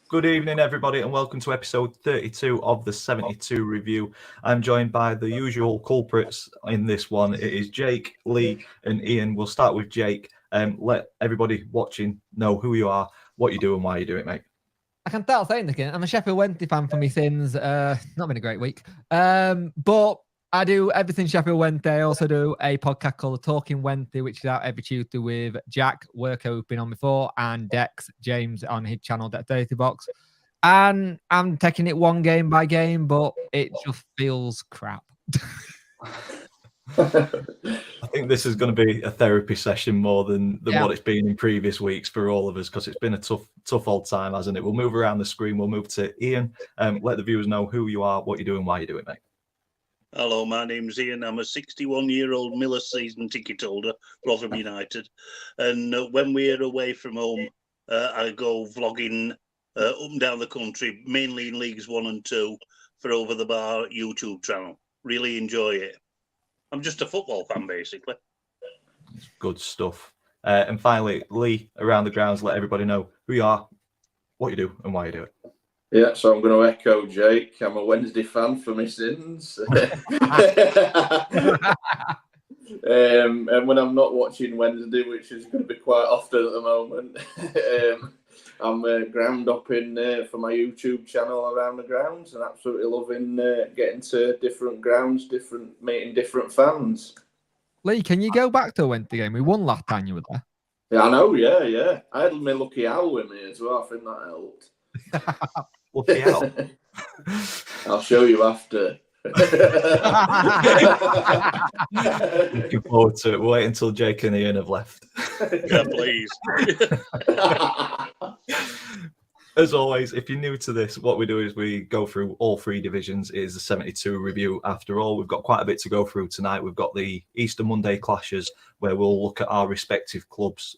Good evening, everybody, and welcome to episode 32 of the 72 review. I'm joined by the usual culprits in this one. It is Jake, Lee, and Ian. We'll start with Jake. Let everybody watching know who you are, what you do, and why you do it, mate. I can start saying again. I'm a Sheffield Wednesday fan for my sins. Not been a great week. But I do everything Sheffield Wednesday. I also do a podcast called Talking Wednesday, which is out every Tuesday with Jack, worker who's been on before, and Dex, James, on his channel, Dex Dirty Box. And I'm taking it one game by game, but it just feels crap. I think this is going to be a therapy session more than what it's been in previous weeks for all of us, because it's been a tough old time, hasn't it? We'll move around the screen. We'll move to Ian. Let the viewers know who you are, what you do, and why you do it, mate. Hello, my name's Ian. I'm a 61-year-old Miller season ticket holder, Rotherham United. And when we're away from home, I go vlogging up and down the country, mainly in Leagues 1 and 2 for Over the Bar YouTube channel. Really enjoy it. I'm just a football fan, basically. Good stuff. And finally, Lee, around the grounds, let everybody know who you are, what you do, and why you do it. Yeah, so I'm going to echo Jake. I'm a Wednesday fan for my sins. And when I'm not watching Wednesday, which is going to be quite often at the moment, I'm ground hopping for my YouTube channel around the grounds and absolutely loving getting to different grounds, meeting different fans. Lee, can you go back to a Wednesday game? We won last time you were there. Yeah, I know, yeah. I had my lucky owl with me as well. I think that helped. Lucky owl. I'll show you after. Looking forward to it. We'll wait until Jake and Ian have left. Yeah, please. As always, if you're new to this, what we do is we go through all three divisions. It is a 72 review after all. We've got quite a bit to go through tonight. We've got the Easter Monday clashes where we'll look at our respective clubs'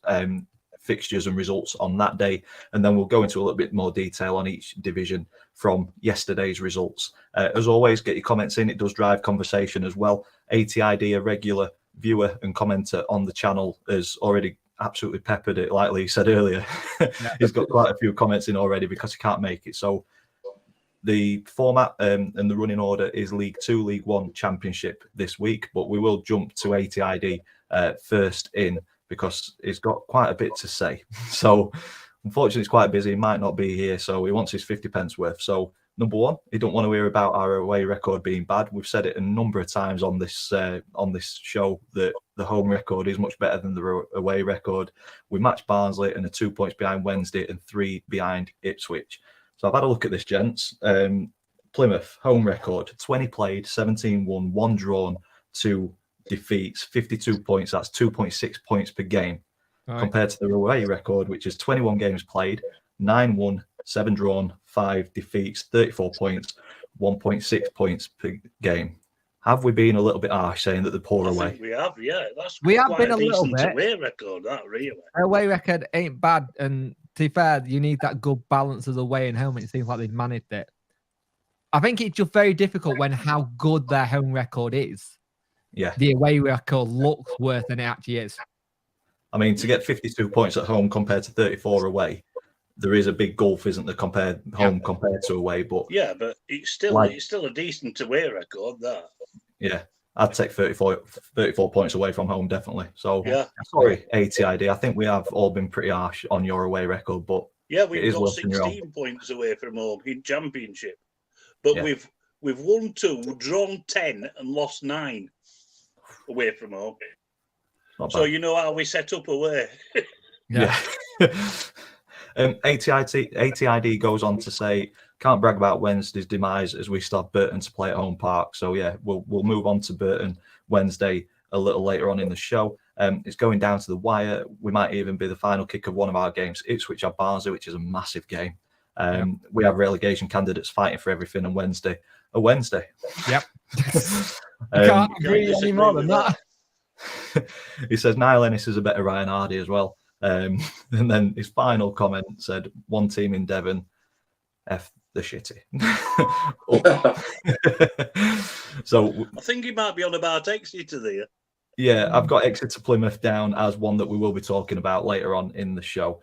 fixtures and results on that day, and then we'll go into a little bit more detail on each division from yesterday's results. As always, get your comments in. It does drive conversation as well. ATID, a regular viewer and commenter on the channel, has already absolutely peppered it, like Lee said earlier. He's got quite a few comments in already because he can't make it. So the format and the running order is League 2, League 1 Championship this week, but we will jump to ATID first in because he's got quite a bit to say. So unfortunately, it's quite busy. He might not be here, so he wants his 50 pence worth. So number one, he don't want to hear about our away record being bad. We've said it a number of times on this show that the home record is much better than the away record. We matched Barnsley and are 2 points behind Wednesday and 3 behind Ipswich. So I've had a look at this, gents. Plymouth home record: 20 played, 17 won, 1 drawn, 2 defeats, 52 points. That's 2.6 points per game. Right. Compared to the away record, which is 21 games played, 9 won, 7 drawn, 5 defeats, 34 points, 1.6 points per game. Have we been a little bit harsh saying that they're poor away? I think we have, yeah. We have been a little bit. Away record, that really. Away record ain't bad, and to be fair, you need that good balance of away and home. It seems like they've managed it. I think it's just very difficult when how good their home record is. Yeah, the away record looks worse than it actually is. I mean, to get 52 points at home compared to 34 away, there is a big gulf, isn't there, compared to away? But yeah, but it's still a decent away record, that. Yeah, I'd take 34 points away from home, definitely. So, yeah. Sorry, ATID. I think we have all been pretty harsh on your away record, but yeah, we've got 16 points away from home in Championship, but we've won 2, drawn 10, and lost 9 away from home. So you know how we set up away. Yeah. ATID goes on to say, can't brag about Wednesday's demise as we still have Burton to play at home park. So yeah, we'll move on to Burton Wednesday a little later on in the show. It's going down to the wire. We might even be the final kick of one of our games. Ipswich at Barnsley, which is a massive game. We have relegation candidates fighting for everything on Wednesday. A Wednesday. Yep. Can't agree any more than that. He says Niall Ennis is a better Ryan Hardy as well. And then his final comment said, one team in Devon, F the shitty. So I think he might be on about Exeter there. Yeah, I've got Exeter Plymouth down as one that we will be talking about later on in the show.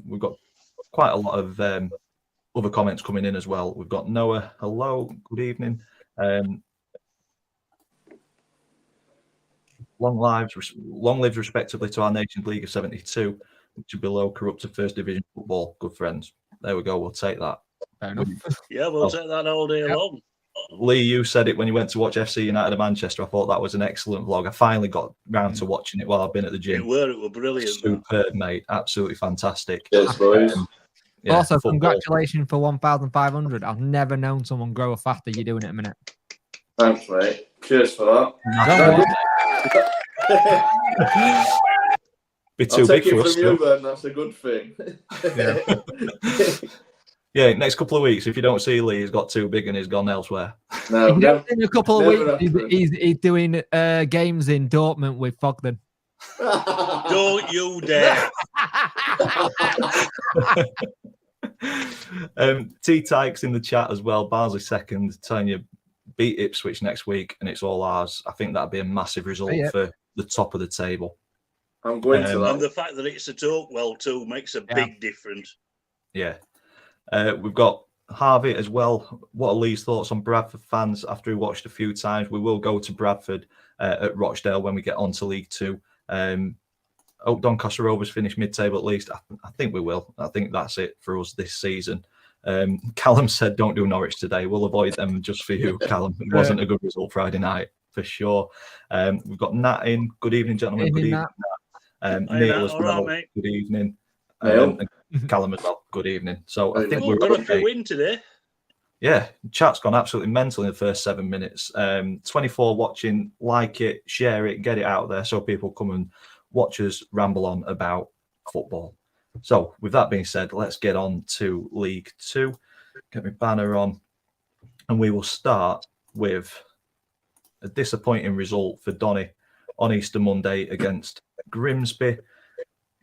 We've got quite a lot of other comments coming in as well. We've got Noah. Hello, good evening. Long lives respectively to our Nations League of 72, which are below corrupted First Division football. Good friends. There we go. We'll take that. Fair enough. Yeah, we'll take that all day long. Lee, you said it when you went to watch FC United of Manchester. I thought that was an excellent vlog. I finally got round to watching it while I've been at the gym. It were brilliant. Superb, mate. Absolutely fantastic. Yes, boys. Yeah, also, football. congratulations for 1,500. I've never known someone grow faster. You're doing it a minute. Thanks, mate. Cheers for that. Be too I'll take big it for us. from you then. That's a good thing. Yeah, next couple of weeks, if you don't see Lee, he's got too big and he's gone elsewhere. No, In a couple of never weeks, he's doing games in Dortmund with Fogden. Don't you dare. T Tykes in the chat as well. Barnsley second, telling you beat Ipswich next week and it's all ours. I think that'd be a massive result for the top of the table. I'm going to that. And the fact that it's at Oakwell too makes a big difference. Yeah. We've got Harvey as well. What are Lee's thoughts on Bradford fans after he watched a few times? We will go to Bradford at Rochdale when we get on to League Two. Hope Doncaster Rovers finish mid-table at least. I think we will. I think that's it for us this season. Callum said, don't do Norwich today. We'll avoid them just for you, Callum. It wasn't a good result Friday night, for sure. We've got Nat in. Good evening, gentlemen. Good evening, Nat. Neil as well. Right, good evening. Neil. Callum as well. Good evening. So I think we've got a few in today. Yeah, chat's gone absolutely mental in the first 7 minutes. 24 watching, like it, share it, get it out there so people come and watch us ramble on about football. So with that being said, let's get on to League Two. Get my banner on. And we will start with a disappointing result for Donny on Easter Monday against Grimsby.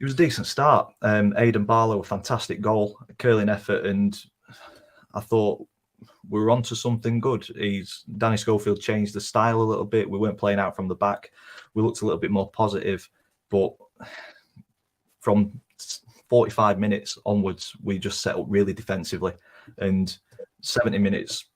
It was a decent start. Aidan Barlow, a fantastic goal, a curling effort, and I thought we were onto something good. Danny Schofield changed the style a little bit. We weren't playing out from the back. We looked a little bit more positive, but from 45 minutes onwards, we just set up really defensively. And 70 minutes,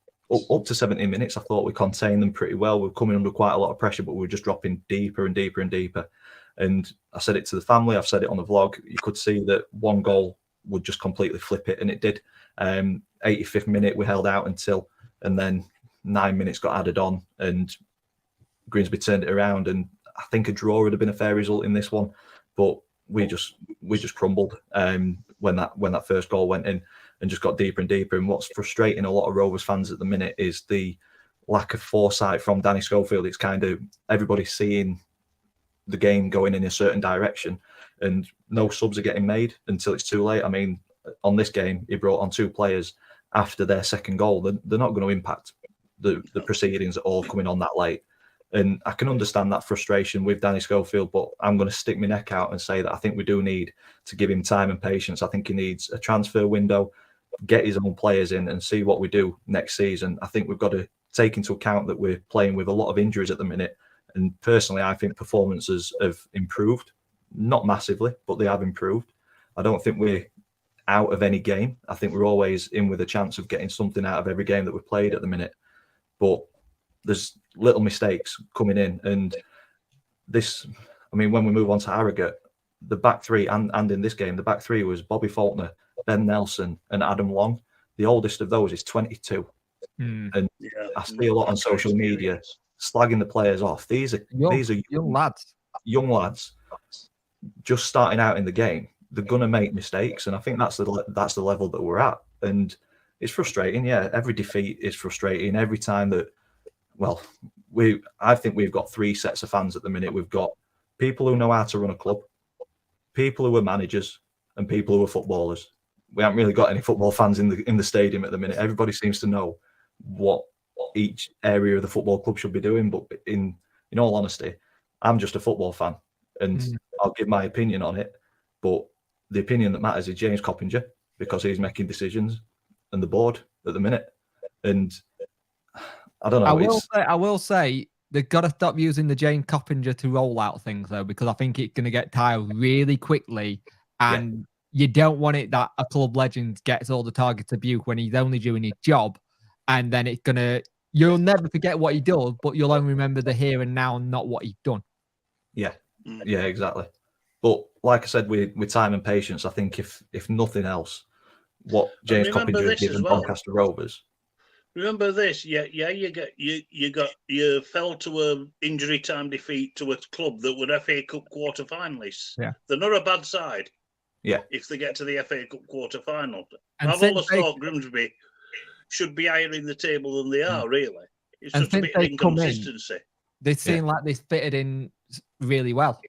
up to 70 minutes, I thought we contained them pretty well. We were coming under quite a lot of pressure, but we were just dropping deeper and deeper and deeper. And I said it to the family, I've said it on the vlog, you could see that one goal would just completely flip it, and it did. 85th minute, we held out and then 9 minutes got added on, and Grimsby turned it around. And I think a draw would have been a fair result in this one, but we just crumbled when that first goal went in and just got deeper and deeper. And what's frustrating a lot of Rovers fans at the minute is the lack of foresight from Danny Schofield. It's kind of everybody seeing the game going in a certain direction, and no subs are getting made until it's too late. I mean, on this game, he brought on 2 players after their second goal. They're not going to impact the proceedings at all coming on that late. And I can understand that frustration with Danny Schofield, but I'm going to stick my neck out and say that I think we do need to give him time and patience. I think he needs a transfer window, get his own players in and see what we do next season. I think we've got to take into account that we're playing with a lot of injuries at the minute. And personally, I think performances have improved, not massively, but they have improved. I don't think we're out of any game. I think we're always in with a chance of getting something out of every game that we've played at the minute. But there's little mistakes coming in. And this, I mean, when we move on to Harrogate, the back three, and in this game, the back three was Bobby Faulkner, Ben Nelson, and Adam Long. The oldest of those is 22. And I see a lot on social media slagging the players off. These are young lads just starting out in the game. They're gonna make mistakes, and I think that's the level that we're at. And it's frustrating. Yeah, every defeat is frustrating. Every time that, well, I think we've got 3 sets of fans at the minute. We've got people who know how to run a club, people who are managers, and people who are footballers. We haven't really got any football fans in the stadium at the minute. Everybody seems to know what each area of the football club should be doing. But in all honesty, I'm just a football fan, and I'll give my opinion on it. But the opinion that matters is James Coppinger, because he's making decisions, and the board at the minute. And I don't know. I will say they've got to stop using the James Coppinger to roll out things, though, because I think it's going to get tired really quickly. And you don't want it that a club legend gets all the targets abuse when he's only doing his job, and then you'll never forget what he does, but you'll only remember the here and now, and not what he's done. Yeah, exactly. But like I said, with time and patience, I think if nothing else, what James Coppinger has given Doncaster Rovers. Remember this, you fell to a injury time defeat to a club that were FA Cup quarter finalists. Yeah, they're not a bad side. Yeah, if they get to the FA Cup quarter final, and I've always thought Grimsby should be higher in the table than they are. Really, it's just a bit of inconsistency. They seem like they fitted in really well.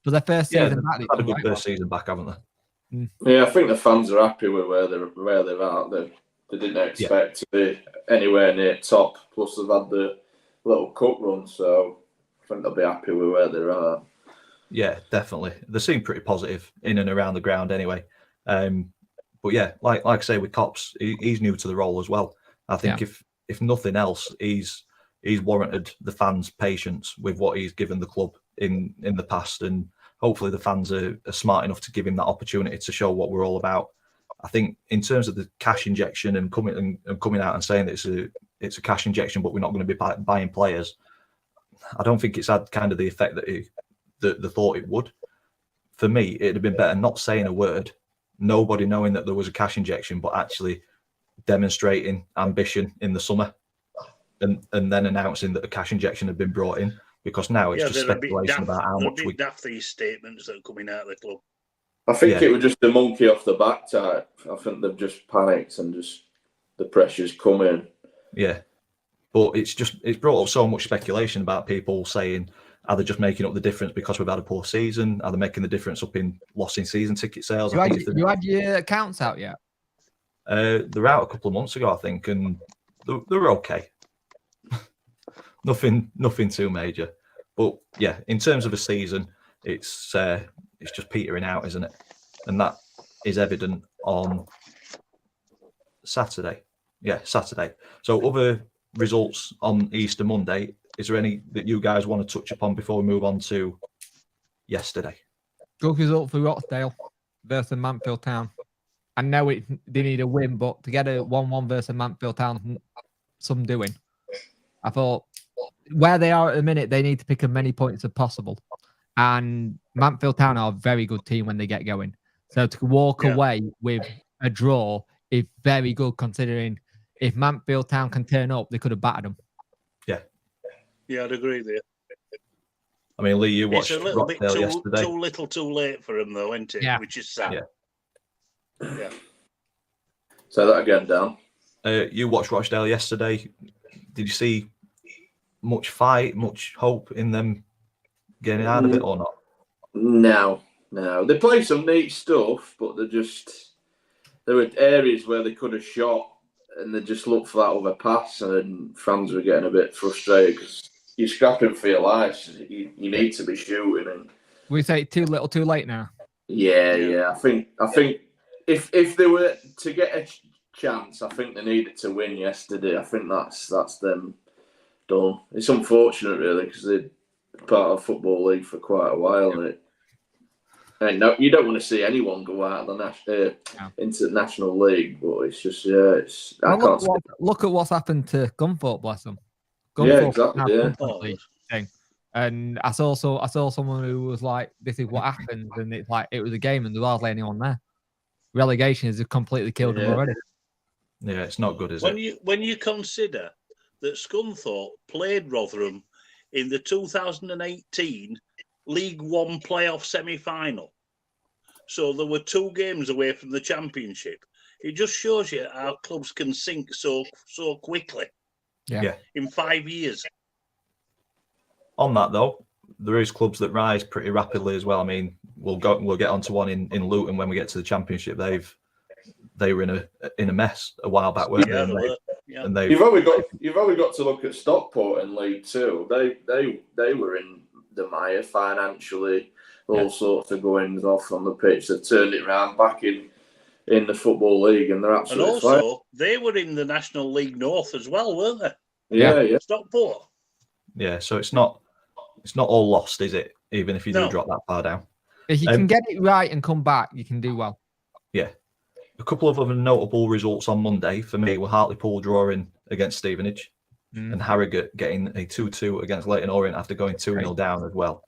For their first season back, they've had a good first season back, haven't they? Yeah, I think the fans are happy with where they're at. They didn't expect to be anywhere near top. Plus, they've had the little cup run, so I think they'll be happy with where they're at. Yeah, definitely. They seem pretty positive in and around the ground anyway. But yeah, like I say, with Cops, he's new to the role as well. I think if nothing else, he's warranted the fans' patience with what he's given the club in the past, and hopefully the fans are smart enough to give him that opportunity to show what we're all about. I think in terms of the cash injection and coming out and saying that it's a cash injection, but we're not going to be buying players, I don't think it's had kind of the effect that they thought it would. For me, it'd have been better not saying a word, nobody knowing that there was a cash injection, but actually demonstrating ambition in the summer, and then announcing that a cash injection had been brought in. Because now it's just speculation about how much we daft these statements that are coming out of the club. I think it was just a monkey off the back type. I think they've just panicked and just the pressure's come in. Yeah, but it's brought up so much speculation about people saying, are they just making up the difference because we've had a poor season? Are they making the difference up in loss in season ticket sales? You had your accounts out yet? They're out a couple of months ago, I think, and they're okay. Nothing too major. But yeah, in terms of a season, it's just petering out, isn't it? And that is evident on Saturday. Yeah, Saturday. So other results on Easter Monday. Is there any that you guys want to touch upon before we move on to yesterday? Good result for Rochdale versus Mansfield Town. I know they need a win, but to get a 1-1 versus Mansfield Town, some doing. I thought where they are at the minute, they need to pick as many points as possible. And Mansfield Town are a very good team when they get going. So to walk away with a draw is very good, considering if Mansfield Town can turn up, they could have battered them. Yeah, I'd agree there. I mean, Lee, you watched It's a little Rochdale bit yesterday. too little, too late for him, though, isn't it? Yeah. Which is sad. Yeah. Say that again, Dan. You watched Rochdale yesterday. Did you see much fight, much hope in them getting out of it or not? No. They play some neat stuff, but there were areas where they could have shot, and they just looked for that other pass, and fans were getting a bit frustrated because you're scrapping for your lives. You need to be shooting. And we say too little, too late now. Yeah. I think if they were to get a chance, I think they needed to win yesterday. I think that's them done. It's unfortunate, really, because they're part of Football League for quite a while. And no, you don't want to see anyone go out of the into the National League, but it's just look at what's happened to Gunthorpe, bless them. Exactly. And I saw someone who was like, "This is what happens," and it's like it was a game, and there was hardly anyone there. Relegation has completely killed them already. Yeah, it's not good, is it? When you consider that Scunthorpe played Rotherham in the 2018 League One playoff semi-final, so there were 2 games away from the championship. It just shows you how clubs can sink so quickly. Yeah. In 5 years. On that though, there is clubs that rise pretty rapidly as well. I mean, we'll get onto one in Luton when we get to the championship. They were in a mess a while back, weren't they? And you've only got to look at Stockport in League Two. They were in the mire financially, all sorts of goings off on the pitch. They've turned it around back in the Football League, and they're absolutely. And also, they were in the National League North as well, weren't they? Yeah. Stockport. Yeah, so it's not all lost, is it? Even if you do drop that far down. If you can get it right and come back, you can do well. Yeah. A couple of other notable results on Monday for me were Hartlepool drawing against Stevenage and Harrogate getting a 2-2 against Leyton Orient after going 2-0 down as well.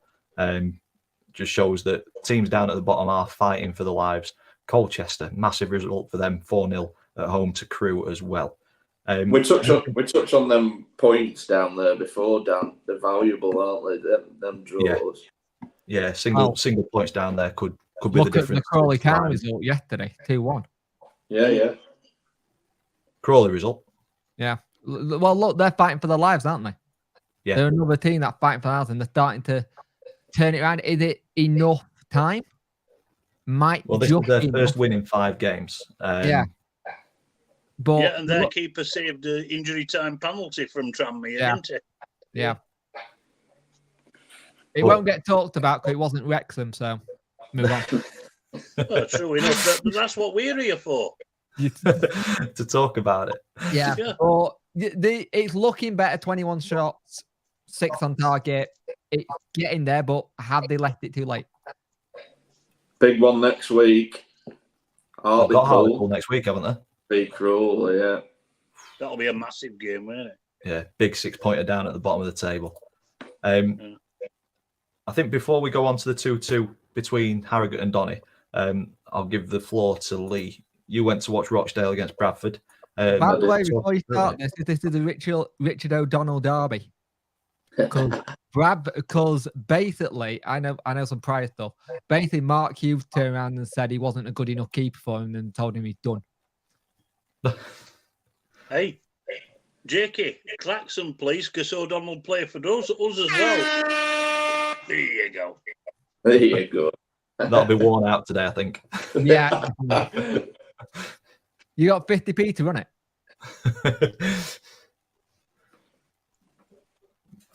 Just shows that teams down at the bottom are fighting for their lives. Colchester, massive result for them, 4-0 at home to Crewe as well. We touched on them points down there before, Dan. They're valuable, aren't they? Them draws. Yeah, single points down there could be the Look difference. at the Crawley Town result yesterday, 2-1. Yeah. Crawley result. Yeah. Well, look, they're fighting for their lives, aren't they? Yeah. They're another team that's fighting for their lives, and they're starting to turn it around. Is it enough time? This is their first win in 5 games. Yeah. But and their keeper saved the injury time penalty from Tranmere, didn't he? Yeah. It won't get talked about because it wasn't Wrexham, so move on. Well, true enough. That's what we're here for. To talk about it. Yeah. But it's looking better. 21 shots, 6 on target. It's getting there, but have they left it too late? Big one next week. Hartlepool next week, haven't they? Big Crawley, yeah. That'll be a massive game, won't it? Yeah, big 6-pointer down at the bottom of the table. I think before we go on to the 2-2 between Harrogate and Donny, I'll give the floor to Lee. You went to watch Rochdale against Bradford. By the way, before you start this is the Richard O'Donnell derby. Because basically, I know some prior stuff. Basically, Mark Hughes turned around and said he wasn't a good enough keeper for him and told him he's done. Hey, JK, klaxon, please, because O'Donnell play for us as well. There you go. There you go. That'll be worn out today, I think. Yeah. You got 50p to run it.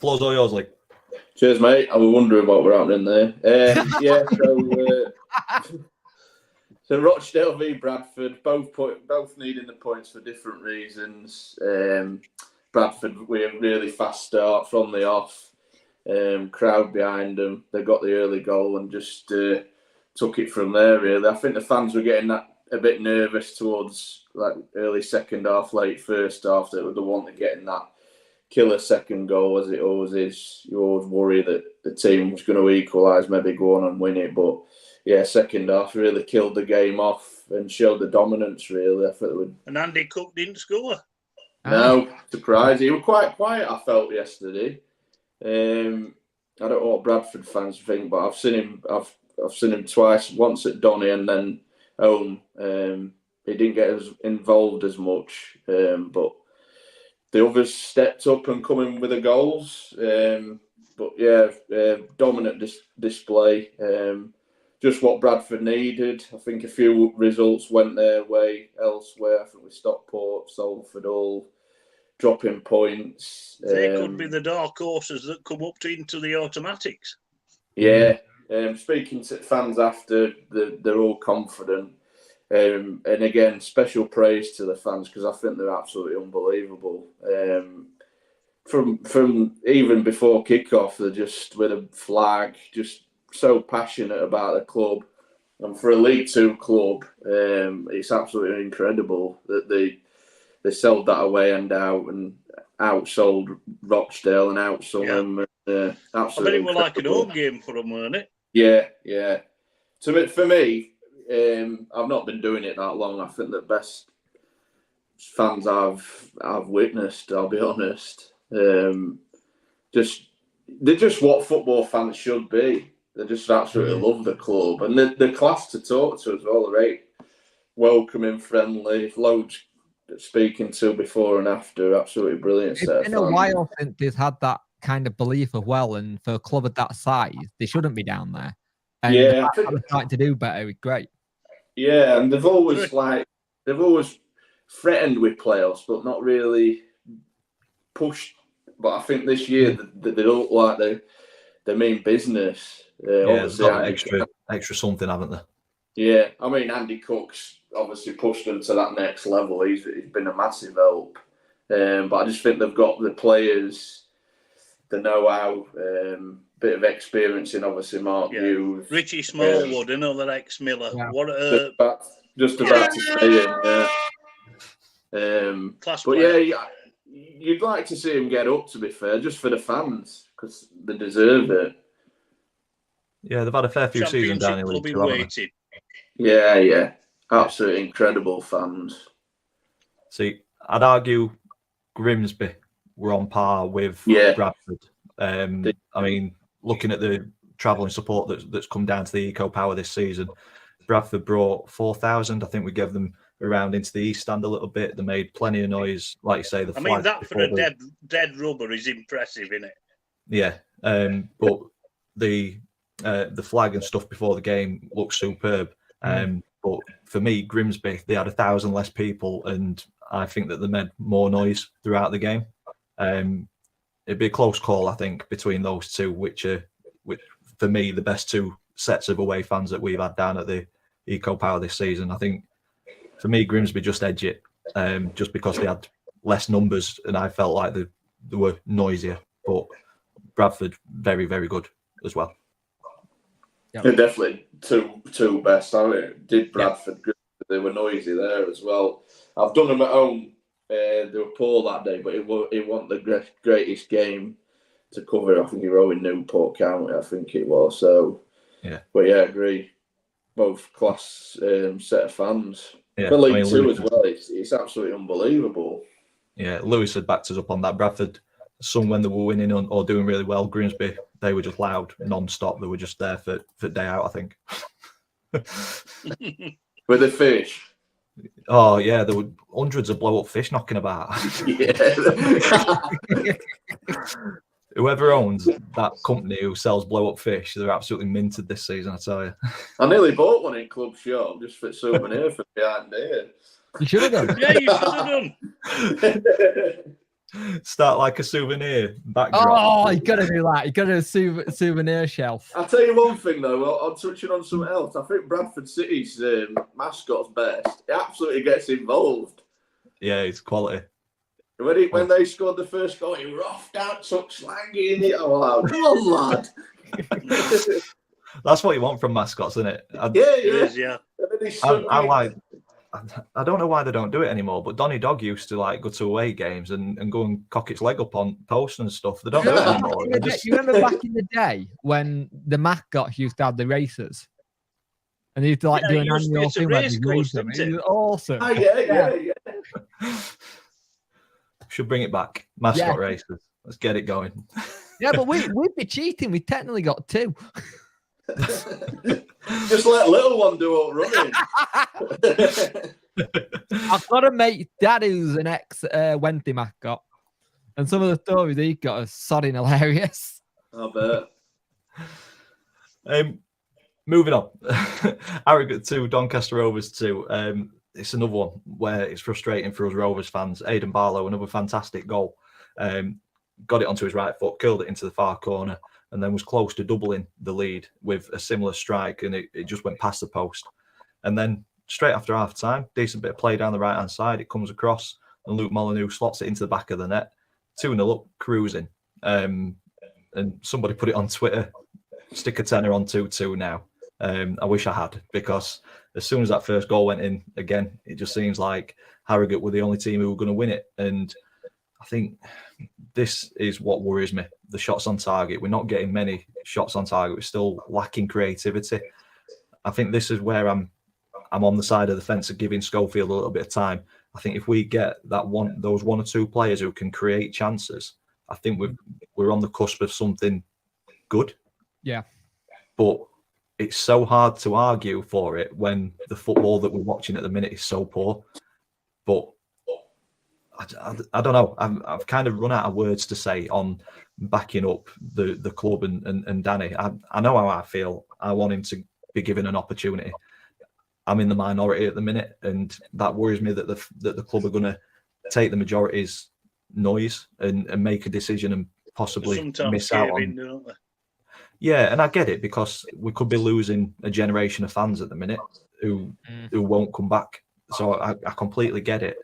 Floor's all yours, Lee. Cheers, mate. I was wondering what were happening there. So Rochdale v Bradford, both needing the points for different reasons. Bradford, we a really fast start from the off. Crowd behind them. They got the early goal and just took it from there, really. I think the fans were getting that a bit nervous towards like early second half, late first half. They were the one to getting that killer second goal, as it always is. You always worry that the team was going to equalise, maybe go on and win it. But yeah, second half really killed the game off and showed the dominance, really. I thought it would... And Andy Cook didn't score. No, surprise. He was quite quiet, I felt, yesterday. I don't know what Bradford fans think, but I've seen him twice, once at Donny and then home. He didn't get as involved as much, but the others stepped up and come in with the goals. But yeah, dominant display. Just what Bradford needed. I think a few results went their way elsewhere. I think with Stockport, Salford all dropping points. They could be the dark horses that come up into the automatics. Yeah. Speaking to fans after, they're all confident. And again, special praise to the fans because I think they're absolutely unbelievable. From even before kickoff, they're just with a flag, just so passionate about the club. And for a League Two club, it's absolutely incredible that they sold that away and out and outsold Rochdale and outsold them. Absolutely, I bet it was like an home game for them, weren't it? Yeah. For me, I've not been doing it that long. I think the best fans I've witnessed, I'll be honest. They're just what football fans should be. They just absolutely love the club, and the class to talk to as well. They're very welcoming, friendly, loads speaking to before and after. Absolutely brilliant. It's been a while since they've had that kind of belief as well, and for a club of that size, they shouldn't be down there. And yeah, they're starting to do better. It's great. Yeah, and they've always threatened with playoffs, but not really pushed. But I think this year they look like they mean business. Obviously, extra something, haven't they? Yeah, I mean Andy Cook's obviously pushed them to that next level. He's been a massive help, but I just think they've got the players, the know-how. bit of experience in obviously Mark Hughes. Richie Smallwood, another ex-Miller. Yeah. What just about to say him, class but player. you'd like to see him get up, to be fair, just for the fans, because they deserve it. Yeah, they've had a fair few seasons down in League Two, haven't they? Yeah. Absolutely incredible fans. See, I'd argue Grimsby were on par with Bradford. I mean, looking at the travelling support that's come down to the Eco Power this season, Bradford brought 4,000. I think we gave them around into the East Stand a little bit. They made plenty of noise, like you say. I mean, that for a dead rubber is impressive, isn't it? Yeah, but the flag and stuff before the game looks superb. But for me, Grimsby, they had 1,000 less people, and I think that they made more noise throughout the game. It'd be a close call, I think, between those two, which for me, the best two sets of away fans that we've had down at the Eco Power this season. I think for me, Grimsby just edge it, just because they had less numbers, and I felt like they were noisier. But Bradford, very, very good as well. They're definitely two best. I did Bradford. They were noisy there as well. I've done them at home. They were poor that day, but it wasn't the greatest game to cover. I think you were in Newport County. I think it was. So but I agree. Both class set of fans. Yeah, for League Two as well. It's absolutely unbelievable. Yeah, Lewis had backed us up on that. Bradford, some when they were winning or doing really well. Grimsby, they were just loud, non-stop. They were just there for day out, I think. With the fish. Oh, yeah, there were hundreds of blow-up fish knocking about. Whoever owns that company who sells blow-up fish, they're absolutely minted this season, I tell you. I nearly bought one in Club Shop just for souvenir for behind here. You should have done. Yeah, you should have done. Start like a souvenir backdrop. Oh, you got to do that. You got to do a souvenir shelf. I'll tell you one thing though. I'm touching on something else. I think Bradford City's mascot's best. He absolutely gets involved. Yeah, it's quality. When they scored the first goal, he roughed out, took slangy in it. Oh, wow. Come on, lad. That's what you want from mascots, isn't it? Yeah. I don't know why they don't do it anymore, but Donny Dog used to like go to away games and go and cock its leg up on posts and stuff. They don't do it anymore. You remember back in the day when the mascot used to have the races? And they used to do an annual thing where they race them. It was awesome. Oh, yeah. Should bring it back. Mascot races. Let's get it going. Yeah, but we'd be cheating. We technically got 2. Just let little one do all running. I've got a mate, Dad, who's an ex-Wenty mascot. And some of the stories he got are sodding hilarious. I bet. Moving on. Harrogate 2, Doncaster Rovers 2. It's another one where it's frustrating for us Rovers fans. Aidan Barlow, another fantastic goal. Got it onto his right foot, curled it into the far corner, and then was close to doubling the lead with a similar strike, and it just went past the post. And then straight after half time, decent bit of play down the right-hand side, it comes across, and Luke Molyneux slots it into the back of the net. 2-0 up, cruising. And somebody put it on Twitter, stick a tenner on 2-2 now. I wish I had, because as soon as that first goal went in, again, it just seems like Harrogate were the only team who were going to win it. And I think this is what worries me, the shots on target. We're not getting many shots on target. We're still lacking creativity. I think this is where I'm on the side of the fence of giving Schofield a little bit of time. I think if we get those 1 or 2 players who can create chances, I think we're on the cusp of something good. Yeah. But it's so hard to argue for it when the football that we're watching at the minute is so poor. But I don't know. I've kind of run out of words to say on backing up the club and Danny. I know how I feel. I want him to be given an opportunity. I'm in the minority at the minute, and that worries me that the club are going to take the majority's noise and make a decision and possibly miss out on. Yeah, and I get it, because we could be losing a generation of fans at the minute who won't come back. So I completely get it.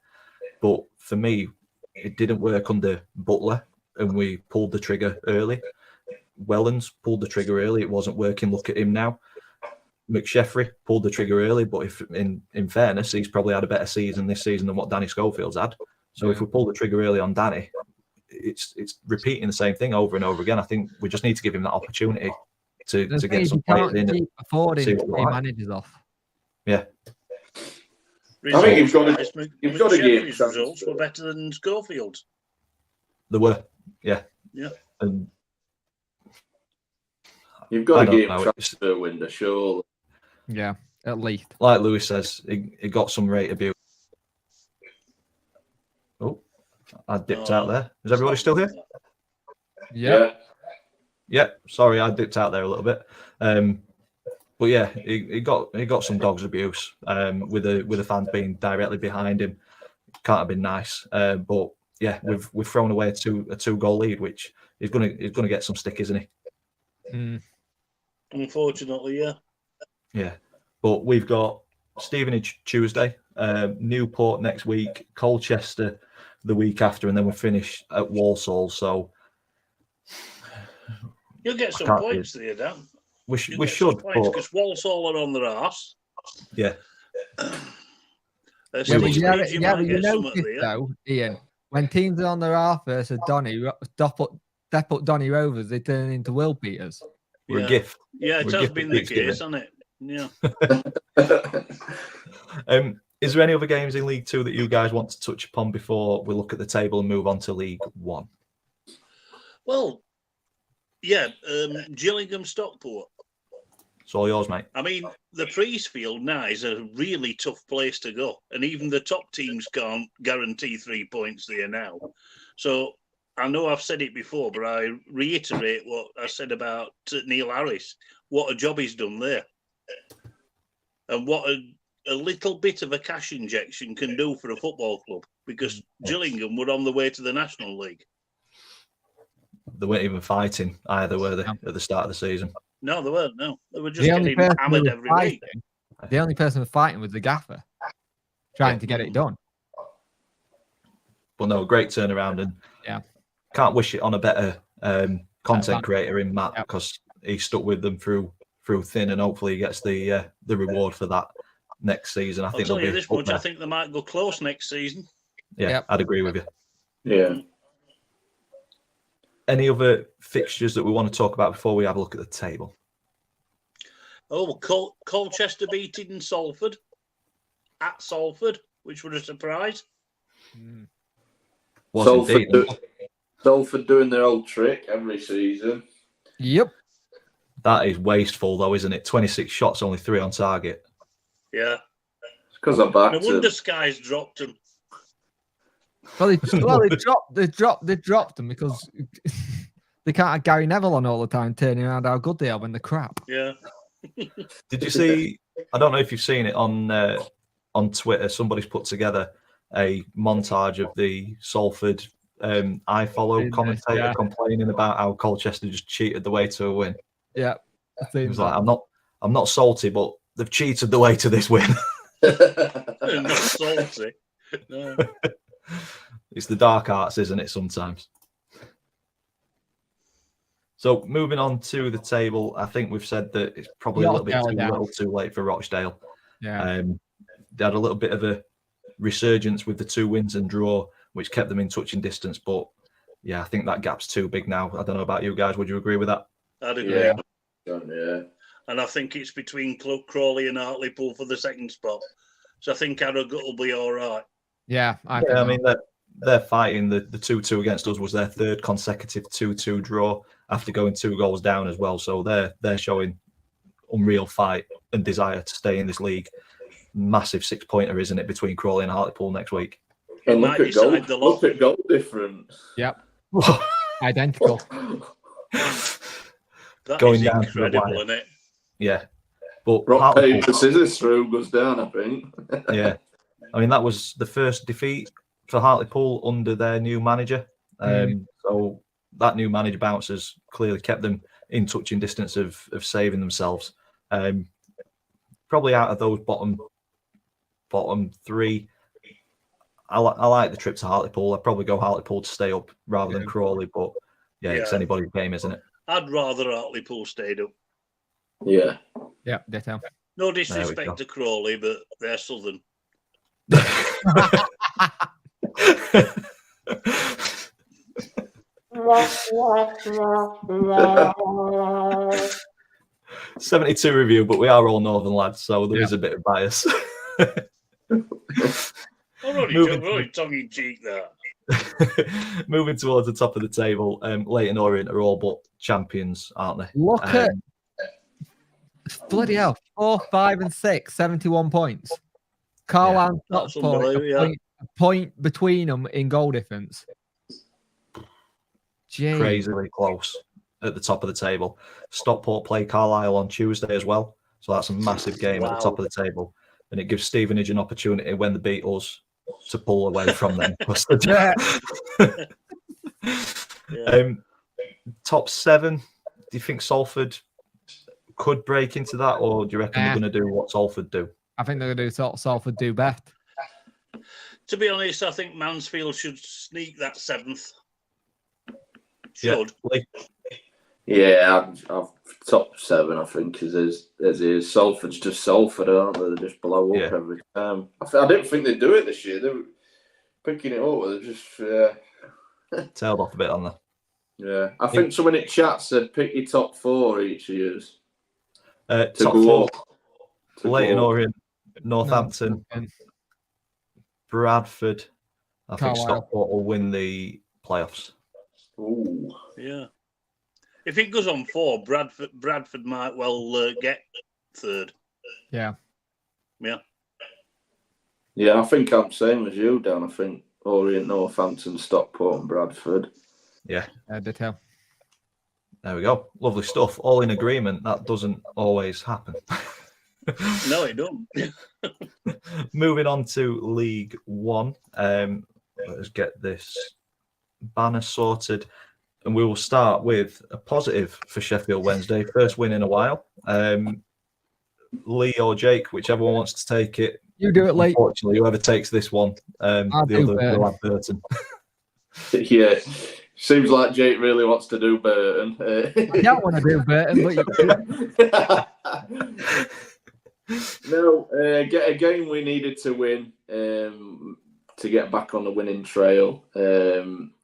But for me, it didn't work under Butler, and we pulled the trigger early. Wellens pulled the trigger early. It wasn't working. Look at him now. McSheffrey pulled the trigger early, but if in fairness, he's probably had a better season this season than what Danny Schofield's had. So if we pull the trigger early on Danny, it's repeating the same thing over and over again. I think we just need to give him that opportunity to get some players in. Keep affording to pay managers off. Yeah. I think you've got to give results were better than Schofield's. They were, yeah. And you've got to give him transfer window, sure. Yeah, at least. Like Lewis says, he got some rate abuse. Oh, I dipped out there. Is everybody still here? Yeah. Sorry, I dipped out there a little bit. But yeah, he got some dogs abuse with the fans being directly behind him. Can't have been nice. But yeah, we've thrown away a 2-goal lead, which is gonna get some stick, isn't he? Mm. Unfortunately, yeah. Yeah, but we've got Stevenage Tuesday, Newport next week, Colchester the week after, and then we finish at Walsall. So you'll get some points there, Dan. We should, because Walsall are on their arse. Yeah. But you notice though, Ian, when teams are on their arse versus Donny, step up Donny Rovers, they turn into world beaters. We're a gift. Yeah, it has been the case, hasn't it? Yeah. Is there any other games in League Two that you guys want to touch upon before we look at the table and move on to League One? Well, yeah, Gillingham Stockport. It's all yours, mate. I mean, the Priestfield now is a really tough place to go, and even the top teams can't guarantee 3 points there now. So I know I've said it before, but I reiterate what I said about Neil Harris. What a job he's done there, and what a little bit of a cash injection can do for a football club, because Gillingham were on the way to the National League. They weren't even fighting either, were they, at the start of the season? No, they weren't. No, they were just getting hammered every week. The only person who was fighting was the gaffer, trying to get it done. But no, great turnaround, and can't wish it on a better content creator in Matt, because he stuck with them through thin, and hopefully he gets the reward for that next season. I'll tell you this much: I think they might go close next season. Yeah, I'd agree with you. Yeah. Any other fixtures that we want to talk about before we have a look at the table? Oh, Colchester beating Salford at Salford, which was a surprise. Salford doing their old trick every season. Yep. That is wasteful, though, isn't it? 26 shots, only 3 on target. Yeah. It's because I'm back. No wonder Sky's dropped them. Well, they dropped them because they can't have Gary Neville on all the time, turning around how good they are when they're crap. Yeah. Did you see? I don't know if you've seen it on Twitter. Somebody's put together a montage of the Salford iFollow commentator complaining about how Colchester just cheated the way to a win. Yeah, he was like, I'm not salty, but they've cheated the way to this win. Not salty. No. It's the dark arts, isn't it, sometimes? So moving on to the table, I think we've said that it's probably a little bit too late for Rochdale. Yeah. They had a little bit of a resurgence with the 2 wins and draw, which kept them in touching distance. But yeah, I think that gap's too big now. I don't know about you guys. Would you agree with that? I'd agree. Yeah. And I think it's between Crawley and Hartlepool for the second spot. So I think Harrogate will be all right. Yeah, I mean, they're fighting. The 2-2 against us was their 3rd consecutive 2-2 draw after going 2 goals down as well. So they're showing unreal fight and desire to stay in this league. Massive 6-pointer, isn't it, between Crawley and Hartlepool next week? And look at goal difference. Yep. Identical. That going is down incredible, isn't it? Yeah. But rock, paper, scissors through goes down, I think. Yeah. I mean, that was the first defeat for Hartlepool under their new manager. So that new manager bounce has clearly kept them in touching distance of saving themselves. Probably out of those bottom 3, I like the trip to Hartlepool. I'd probably go Hartlepool to stay up rather than Crawley, but yeah, it's anybody's game, isn't it? I'd rather Hartlepool stayed up. Yeah. Yeah, ditto. No There we go. disrespect to Crawley, but they're Southern. 72 review, but we are all Northern lads, so there Yeah. is a bit of bias. Only tongue in cheek there. Moving towards the top of the table, Leyton Orient are all but champions, aren't they? Look at bloody hell, 4, 5, and 6, 71 points. Carlisle top That's point, unbelievable, a point between them in goal difference. Jeez. Crazily close at the top of the table. Stockport play Carlisle on Tuesday as well, so that's a massive game at the top of the table, and it gives Stevenage an opportunity when they beat us to pull away from them. Top 7. Do you think Salford could break into that, or do you reckon they're going to do what Salford do? I think they're going to do what Salford do best. To be honest, I think Mansfield should sneak that 7th. Should. Yeah, I've top 7, I think, as is. Salford's just Salford, aren't they? They just blow up every time. I didn't think they'd do it this year. They were picking it up. They just tailed off a bit on that. Yeah, I think someone in chat said pick your top 4 each year's. Top 4. Leyton Orient, Northampton, Bradford. I think Stockport will win the playoffs. Ooh. Yeah. If it goes on 4, Bradford might well get 3rd. Yeah. Yeah. Yeah, I think I'm same as you, Dan. I think Orient, Northampton, Stockport, and Bradford. Yeah. Ditto. There we go. Lovely stuff. All in agreement. That doesn't always happen. No, it don't. Moving on to League One. Let's get this banner sorted. And we will start with a positive for Sheffield Wednesday. First win in a while. Lee or Jake, whichever one wants to take it. You do it, Lee. Unfortunately, whoever takes this one, the other will have Burton. Yeah. Seems like Jake really wants to do Burton. I don't want to do Burton, but No, get a game we needed to win to get back on the winning trail.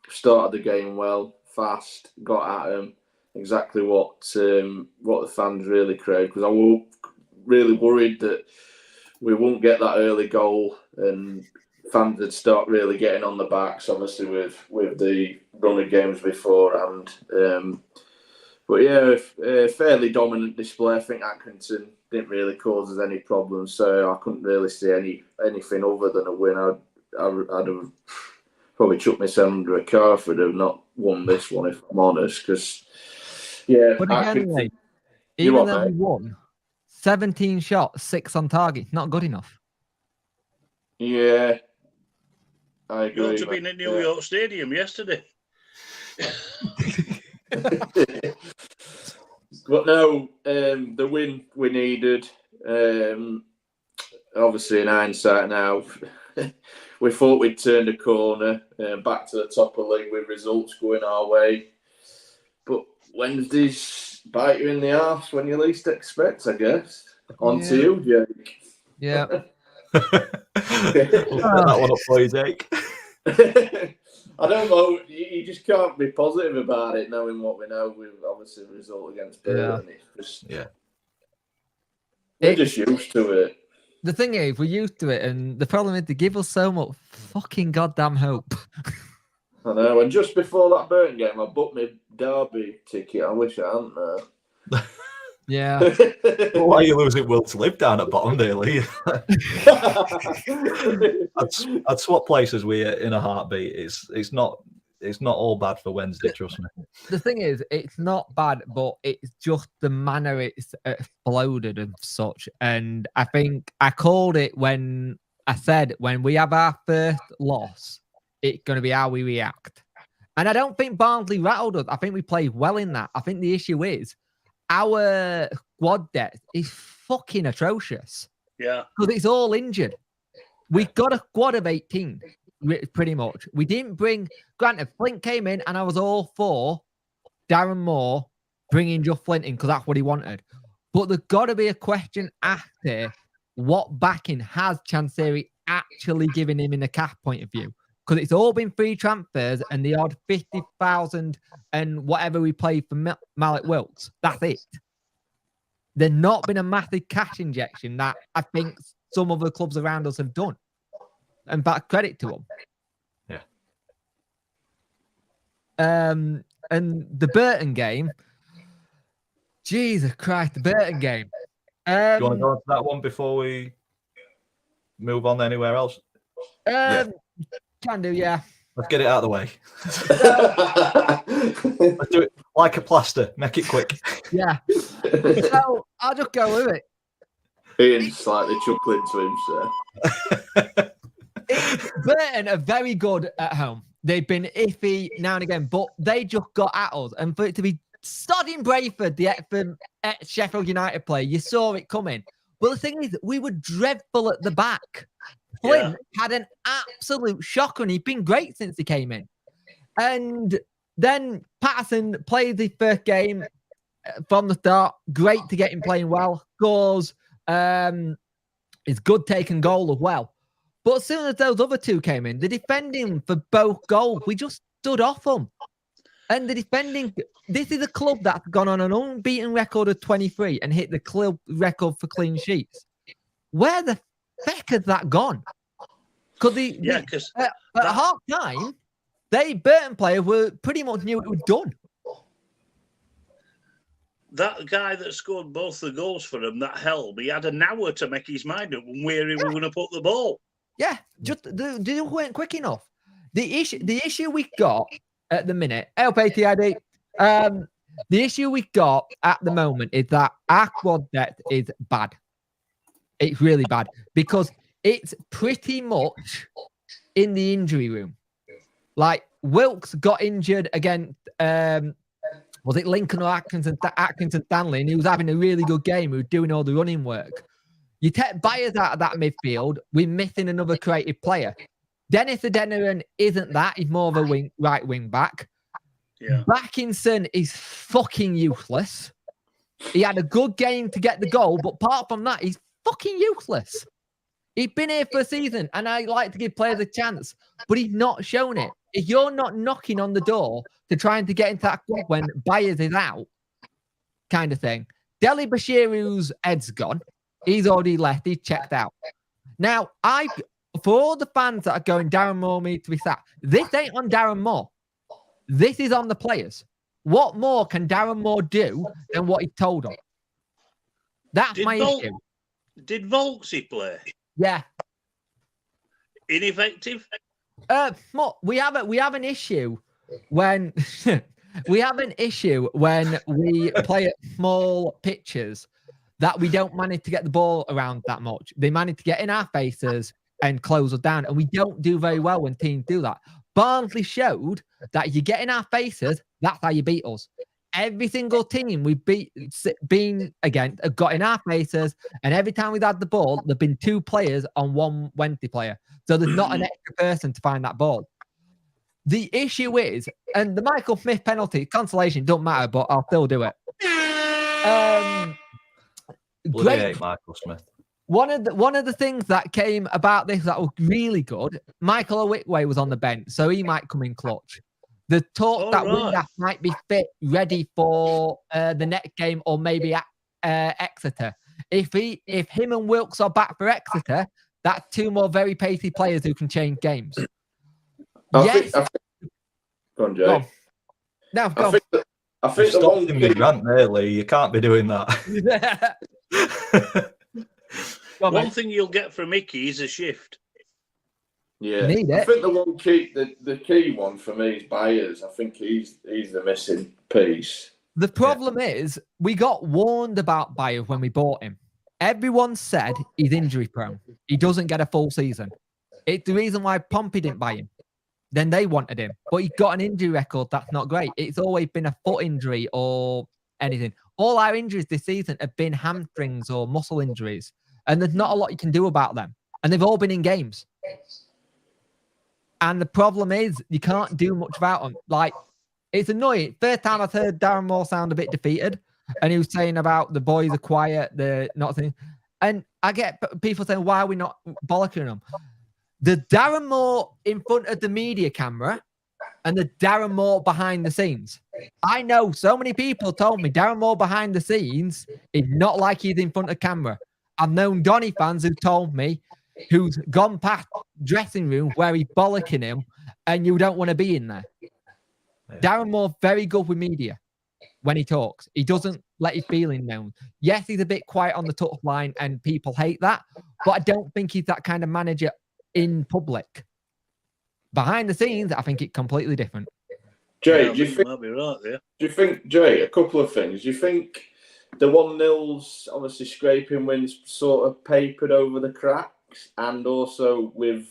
Started the game well, fast, got at them. Exactly what the fans really craved, because I was really worried that we won't get that early goal and fans would start really getting on the backs, obviously with the run of games beforehand. But yeah, fairly dominant display. I think Atkinson didn't really cause us any problems, so I couldn't really see anything other than a win. I'd have probably chucked myself under a car if I'd have not won this one, if I'm honest. Because but again, even though we won, 17 shots, 6 on target, not good enough. Yeah, I agree. You ought to have been at New York Stadium yesterday. But no, the win we needed. Obviously, in hindsight now, we thought we'd turned a corner back to the top of the league with results going our way. But Wednesdays bite you in the arse when you least expect, I guess. On to you, Jake. Yeah. That one up for you, Jake. I don't know. You just can't be positive about it, knowing what we know with obviously the result against Burton. It's just we're just used to it. The thing is, we're used to it, and the problem is they give us so much fucking goddamn hope. I know. And just before that Burton game, I booked my Derby ticket. I wish I hadn't. Yeah. Well, why are you losing will to live down at bottom there, Lee? I'd swap places with you in a heartbeat. It's not all bad for Wednesday, trust me. The thing is, it's not bad, but it's just the manner it's exploded and such. And I think I called it when I said when we have our first loss, it's going to be how we react. And I don't think Barnsley rattled us. I think we played well in that. I think the issue is our squad depth is fucking atrocious. Yeah. Because it's all injured. We've got a squad of 18, pretty much. We didn't bring... Granted, Flint came in and I was all for Darren Moore bringing Joe Flint in because that's what he wanted. But there's got to be a question after what backing has Chansiri actually given him in a CAF point of view? Because it's all been free transfers and the odd 50,000 and whatever we paid for Malik Wilkes. That's it. There's not been a massive cash injection that I think some of the clubs around us have done. And back credit to them. Yeah. And the Burton game, Jesus Christ, the Burton game. Do you want to go on to that one before we move on anywhere else? Can do, yeah. Let's get it out of the way. Let's do it like a plaster. Make it quick. Yeah. So I'll just go with it. Ian's slightly chuckling to himself. Burton are very good at home. They've been iffy now and again, but they just got at us. And for it to be stodding Bradford, the Sheffield United play, you saw it coming. Well, the thing is, we were dreadful at the back. Flint had an absolute shocker, and he'd been great since he came in. And then Patterson played the first game from the start. Great to get him playing well. Scores. It's good taking goal as well. But as soon as those other two came in, the defending for both goals, we just stood off them. And the defending, this is a club that's gone on an unbeaten record of 23 and hit the club record for clean sheets. Where the feck has that gone? Because at half time, Burton players were pretty much knew it was done. That guy that scored both the goals for him, that Helm, he had an hour to make his mind up where he was going to put the ball. Yeah, just they weren't quick enough. The issue we got at the minute, LPTID, the issue we got at the moment is that our squad depth is bad. It's really bad because it's pretty much in the injury room. Like Wilkes got injured against, was it Lincoln or Atkinson Stanley, and he was having a really good game. He was doing all the running work. You take Byers out of that midfield, we're missing another creative player. Dennis Adeniran isn't that. He's more of a right wing back. Yeah. Backinson is fucking useless. He had a good game to get the goal, but apart from that, he's fucking useless. He's been here for a season, and I like to give players a chance, but he's not shown it. If you're not knocking on the door to trying to get into that club when Byers is out, kind of thing. Deli Bashiru's head's gone. He's already left. He's checked out. Now, for all the fans that are going, Darren Moore needs to be sacked, this ain't on Darren Moore. This is on the players. What more can Darren Moore do than what he told them? That's my issue. Did Volksy play? Yeah. Ineffective? We have an issue when we play at small pitches that we don't manage to get the ball around that much. They manage to get in our faces and close us down, and we don't do very well when teams do that. Barnsley showed that you get in our faces, that's how you beat us. Every single team we've been against have got in our faces, and every time we've had the ball, there've been two players on one Wednesday player. So there's not an extra person to find that ball. The issue is, and the Michael Smith penalty, consolation, don't matter, but I'll still do it. Great, Michael Smith. One of the things that came about this that was really good, Michael Owitwe was on the bench, so he might come in clutch. The talk that Windass might be fit, ready for the next game, or maybe Exeter. If him and Wilkes are back for Exeter, that's two more very pacey players who can change games. Go on, Jay. Go on. No, go on. I think the Stop him rant, really. You can't be doing that. One thing you'll get from Mickey is a shift. Yeah, I think the key one for me is Byers. I think he's the missing piece. The problem is we got warned about Byers when we bought him. Everyone said he's injury prone. He doesn't get a full season. It's the reason why Pompey didn't buy him. Then they wanted him, but he's got an injury record that's not great. It's always been a foot injury or anything. All our injuries this season have been hamstrings or muscle injuries, and there's not a lot you can do about them. And they've all been in games. And the problem is you can't do much about them. Like, It's annoying. First time I've heard Darren Moore sound a bit defeated, and he was saying about the boys are quiet, they're not saying. And I get people saying, why are we not bollocking them? The Darren Moore in front of the media camera and the Darren Moore behind the scenes. I know so many people told me Darren Moore behind the scenes is not like he's in front of camera. I've known Donny fans who told me who's gone past dressing room where he's bollocking him and you don't want to be in there. Yeah. Darren Moore, very good with media when he talks. He doesn't let his feeling known. Yes, he's a bit quiet on the touchline and people hate that, but I don't think he's that kind of manager in public. Behind the scenes, I think it's completely different. Jay, yeah, do you think, might be right there. Do you think, Jay, a couple of things. Do you think the 1-0's obviously scraping wins sort of papered over the cracks, and also with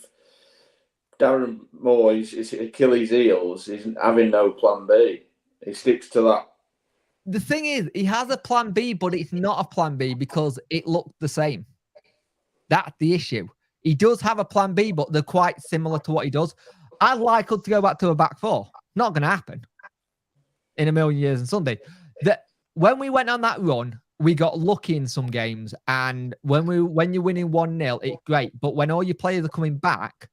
Darren Moore, his Achilles heels, he's having no plan B. He sticks to that. The thing is, he has a plan B, but it's not a plan B because it looked the same. That's the issue. He does have a plan B, but they're quite similar to what he does. I'd like us to go back to a back four. Not going to happen in a million years on Sunday. When we went on that run, we got lucky in some games. And when you're winning 1-0, it's great. But when all your players are coming back,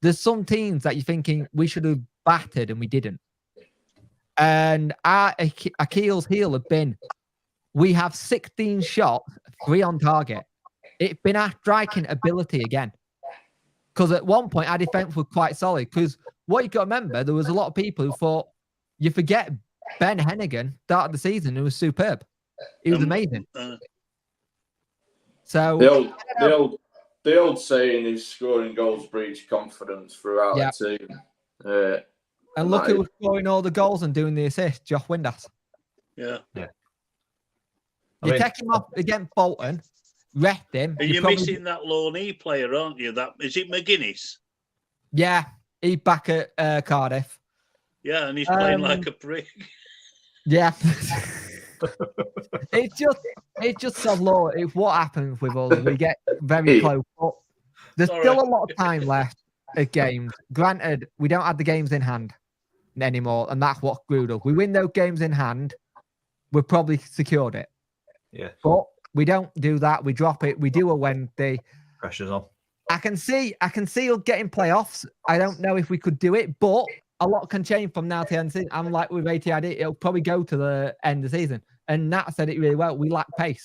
there's some teams that you're thinking we should have battered and we didn't. And our Achilles heel have been, we have 16 shots, 3 on target. It's been our striking ability again. Because at one point, our defense was quite solid. Because what you got to remember, there was a lot of people who thought, you forget Ben Hennigan started the season, who was superb. He was amazing. So the old saying is scoring goals breeds confidence throughout the team. And look who was scoring all the goals and doing the assists, Josh Windass. Yeah. You take him off against Bolton, rest him. And you're missing that loanee player, aren't you? Is it McGuinness? Yeah, he's back at Cardiff. Yeah, and he's playing like a prick. Yeah. it's just so low. It's what happens with us. We get very close. But there's still a lot of time left at games. Granted, we don't have the games in hand anymore, and that's what screwed us. We win those games in hand, we've probably secured it. Yeah. But we don't do that. We drop it. We do a Wednesday. Pressure's on. I can see us getting playoffs. I don't know if we could do it, but a lot can change from now to the end of the season. I'm like with ATID, it'll probably go to the end of the season. And Nat said it really well. We lack pace.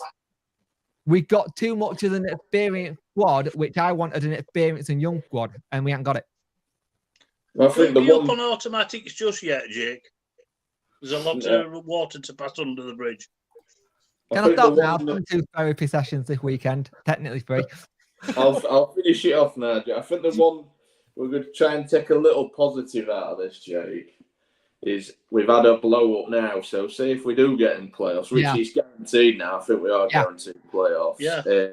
We got too much of an experienced squad, which I wanted an experienced and young squad, and we haven't got it. I think be up on automatics just yet, Jake. There's a lot of water to pass under the bridge. Can I stop now? I've done 2 therapy sessions this weekend, technically 3. I'll finish it off now, Jake. I think the one we're going to try and take a little positive out of this, Jake, is we've had a blow up now. So say if we do get in playoffs, which is guaranteed now, I think we are guaranteed playoffs. Yeah.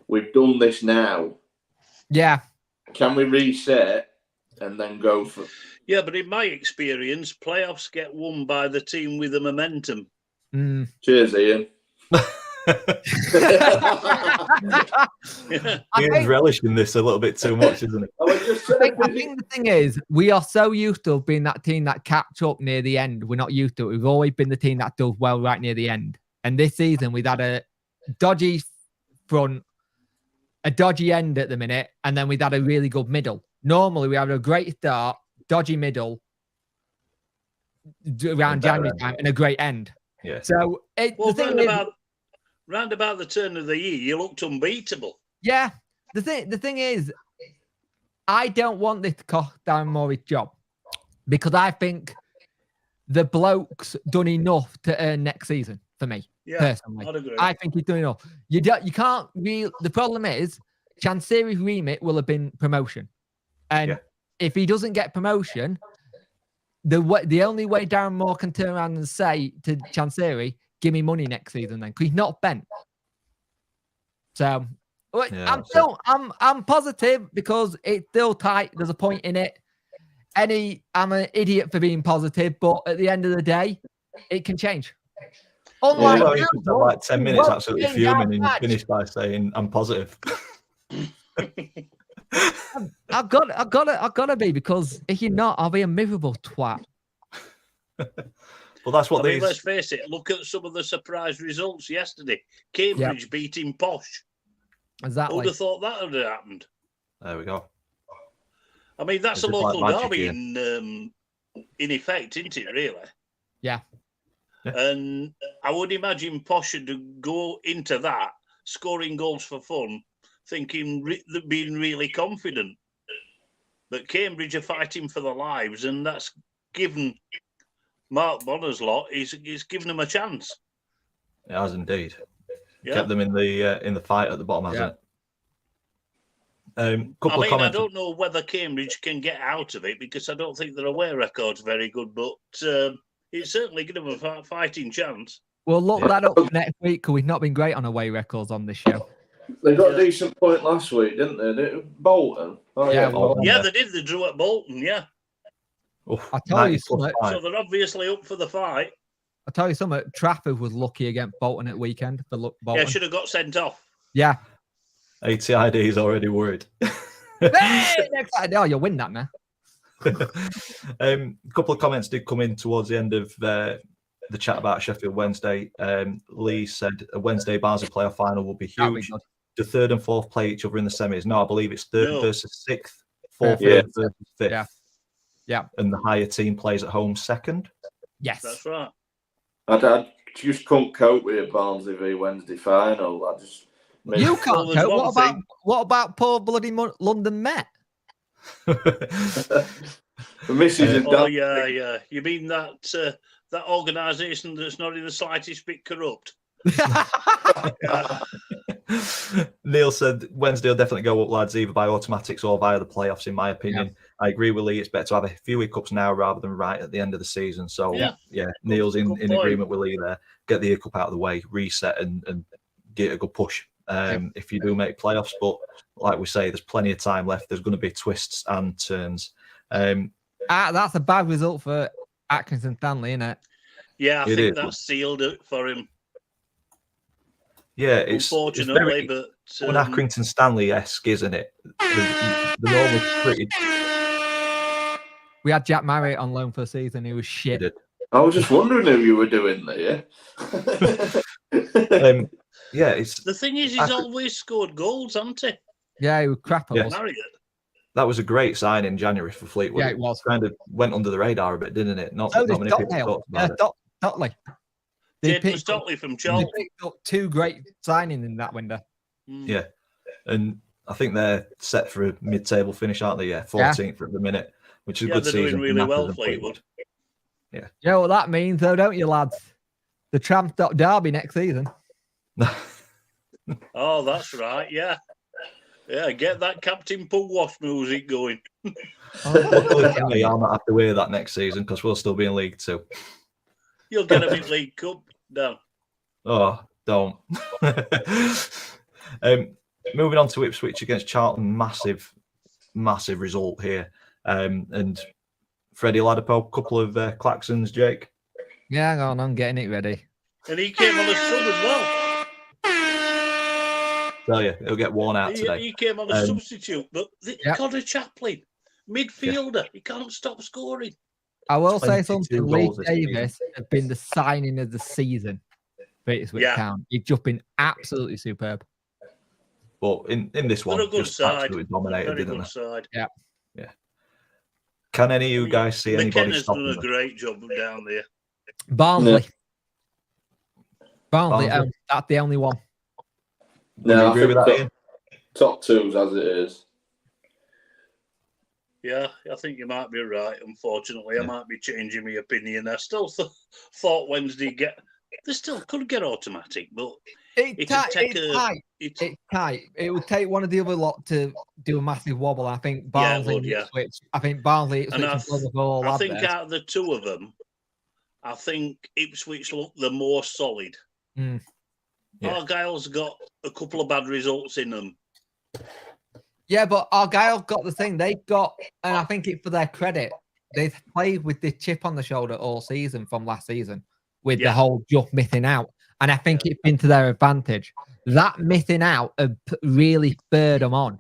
We've done this now. Yeah. Can we reset and then go for... Yeah, but in my experience, playoffs get won by the team with the momentum. Cheers, Ian. Ian's relishing this a little bit too much, isn't it? I think the thing is, we are so used to being that team that catch up near the end. We're not used to it. We've always been the team that does well right near the end. And this season, we've had a dodgy front, a dodgy end at the minute, and then we've had a really good middle. Normally, we have a great start, dodgy middle, around January time, and a great end. Yeah. So round about the turn of the year, you looked unbeatable. Yeah. The thing is, I don't want this to cost Darren Moore's job because I think the bloke's done enough to earn next season for me. Yeah, personally, I'd agree. I think he's done enough. You can't really. The problem is, Chansiri's remit will have been promotion, and if he doesn't get promotion, the only way Darren Moore can turn around and say to Chansiri, "Give me money next season," then because he's not bent. So I'm positive because it's still tight. There's a point in it. I'm an idiot for being positive, but at the end of the day, it can change. Unlike you spent like 10 minutes absolutely fuming and you finished by saying I'm positive. I've got to be, because if you're not, I'll be a miserable twat. Well, that's what I mean, these. let's face it, look at some of the surprise results yesterday. Cambridge beating Posh. Exactly. Who'd have thought that would have happened? There we go. I mean, that's It's a just like local magic derby here. in effect, isn't it, really? Yeah. And I would imagine Posh should go into that, scoring goals for fun, thinking, being really confident. But Cambridge are fighting for their lives, and that's given Mark Bonner's lot, he's given them a chance. It has indeed. Yeah. Kept them in the fight at the bottom, hasn't it? Couple of comments. I don't know whether Cambridge can get out of it because I don't think their away record's very good, but it's certainly given them a fighting chance. We'll look that up next week because we've not been great on away records on this show. They got a decent point last week, didn't they? Bolton. Bolton. Yeah, they did. They drew at Bolton, yeah. Oof, I tell you something. So they're obviously up for the fight. I tell you something. Trafford was lucky against Bolton at weekend. Bolton. Yeah, should have got sent off. Yeah. ATID is already worried. Hey, next time. Oh, you'll win that, man. A couple of comments did come in towards the end of the chat about Sheffield Wednesday. Lee said a Wednesday Barnsley playoff final will be huge. The third and fourth play each other in the semis. No, I believe it's third versus sixth, fourth versus fifth. Yeah. And the higher team plays at home second. Yes. That's right. I just couldn't cope with a Barnsley v Wednesday final. You can't cope. What about poor bloody London Met? The missus yeah. You mean that organisation that's not in the slightest bit corrupt? Neil said Wednesday will definitely go up, lads, either by automatics or via the playoffs, in my opinion. Yeah. I agree with Lee. It's better to have a few hiccups now rather than right at the end of the season. So, yeah Neil's in agreement with Lee there. Get the hiccup out of the way, reset and get a good push if you do make playoffs. But like we say, there's plenty of time left. There's going to be twists and turns. That's a bad result for Atkinson Stanley, isn't it? Yeah, I think that sealed it for him. Yeah, unfortunately, but Accrington Stanley-esque, isn't it? The normal pretty. We had Jack Marriott on loan for a season. He was shit. I was just wondering who you were doing there. It's the thing is, he's always scored goals, hasn't he? Yeah, he was crap at us. That was a great sign in January for Fleetwood. Yeah, it was. Kind of went under the radar a bit, didn't it? Not many people talked about it. Totley. James Totley from Charlton. They picked up two great signings in that window. Yeah, and I think they're set for a mid-table finish, aren't they? Yeah, 14th at the minute, which is a good season. They're doing really well, Fleetwood. Yeah. You know what that means, though, don't you, lads? The Tramp Derby next season. Oh, that's right. Yeah. Yeah, get that Captain Pugwash music going. Luckily for me, I'll not have to wear that next season because we'll still be in League Two. You'll get a bit League Cup down. Oh, don't. Moving on to Ipswich against Charlton, massive result here. And Freddie Ladapo, couple of claxons, Jake. Yeah, hang on, I'm getting it ready. And he came on a sub as well. Tell you, he'll get worn out today. He came on a substitute, but Connor Chaplin, midfielder, he can't stop scoring. I will say something. Lee Davis has been the signing of the season for Ipswich Town. He's just been absolutely superb. Well, in this one, just absolutely dominated, didn't they? Yeah. Can any of you guys see anybody stopping McKenna's done a great job down there. Barnsley. That's the only one. No, I agree with that. Top twos as it is. Yeah, I think you might be right. Unfortunately, I might be changing my opinion. I still thought Wednesday they still could get automatic, but it's tight. It would take one of the other lot to do a massive wobble. I think Barnsley, Ipswich. I think Barnsley, Ipswich, I think out of the two of them, I think Ipswich look the more solid. Argyle's got a couple of bad results in them. Yeah, but Argyle got the thing. They've got, and I think it's for their credit, they've played with the chip on the shoulder all season from last season with the whole just missing out. And I think it's been to their advantage. That missing out have really spurred them on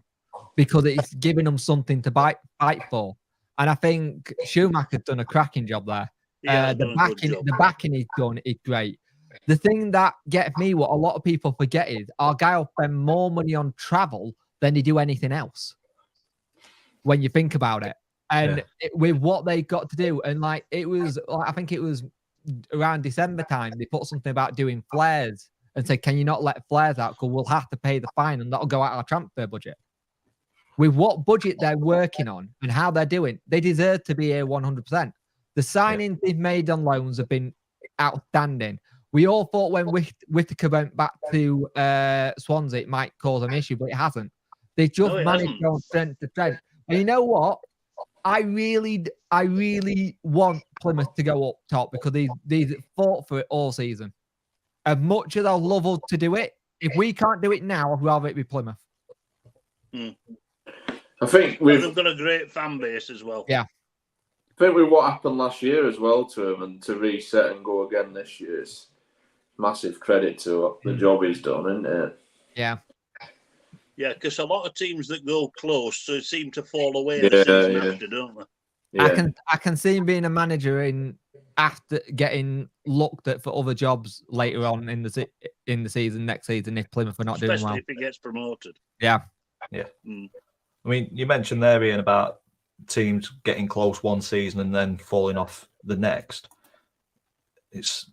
because it's giving them something to fight for. And I think Schumacher's done a cracking job there. Yeah, done a good job. The backing he's done is great. The thing that gets me, what a lot of people forget is Argyle spend more money on travel than they do anything else. When you think about it, and with what they got to do, and like it was, like, I think it was around December time, they put something about doing flares and said, "Can you not let flares out? Because we'll have to pay the fine, and that'll go out our transfer budget." With what budget they're working on and how they're doing, they deserve to be here 100%. The signings they've made on loans have been outstanding. We all thought when Whittaker went back to Swansea, it might cause an issue, but it hasn't. They just managed to go from strength to strength. And you know what? I really want Plymouth to go up top because these fought for it all season. As much as I'd love us to do it, if we can't do it now, I'd rather it be Plymouth. I think they've got a great fan base as well. Yeah. I think with what happened last year as well to him, and to reset and go again this year, is massive credit to the job he's done, isn't it? Yeah. Yeah, because a lot of teams that go close seem to fall away the season after, don't they? Yeah. I can see him being a manager after getting looked at for other jobs later on in the season, next season, if Plymouth are not doing well. Especially if he gets promoted. Yeah. Yeah. I mean, you mentioned there, Ian, about teams getting close one season and then falling off the next. It's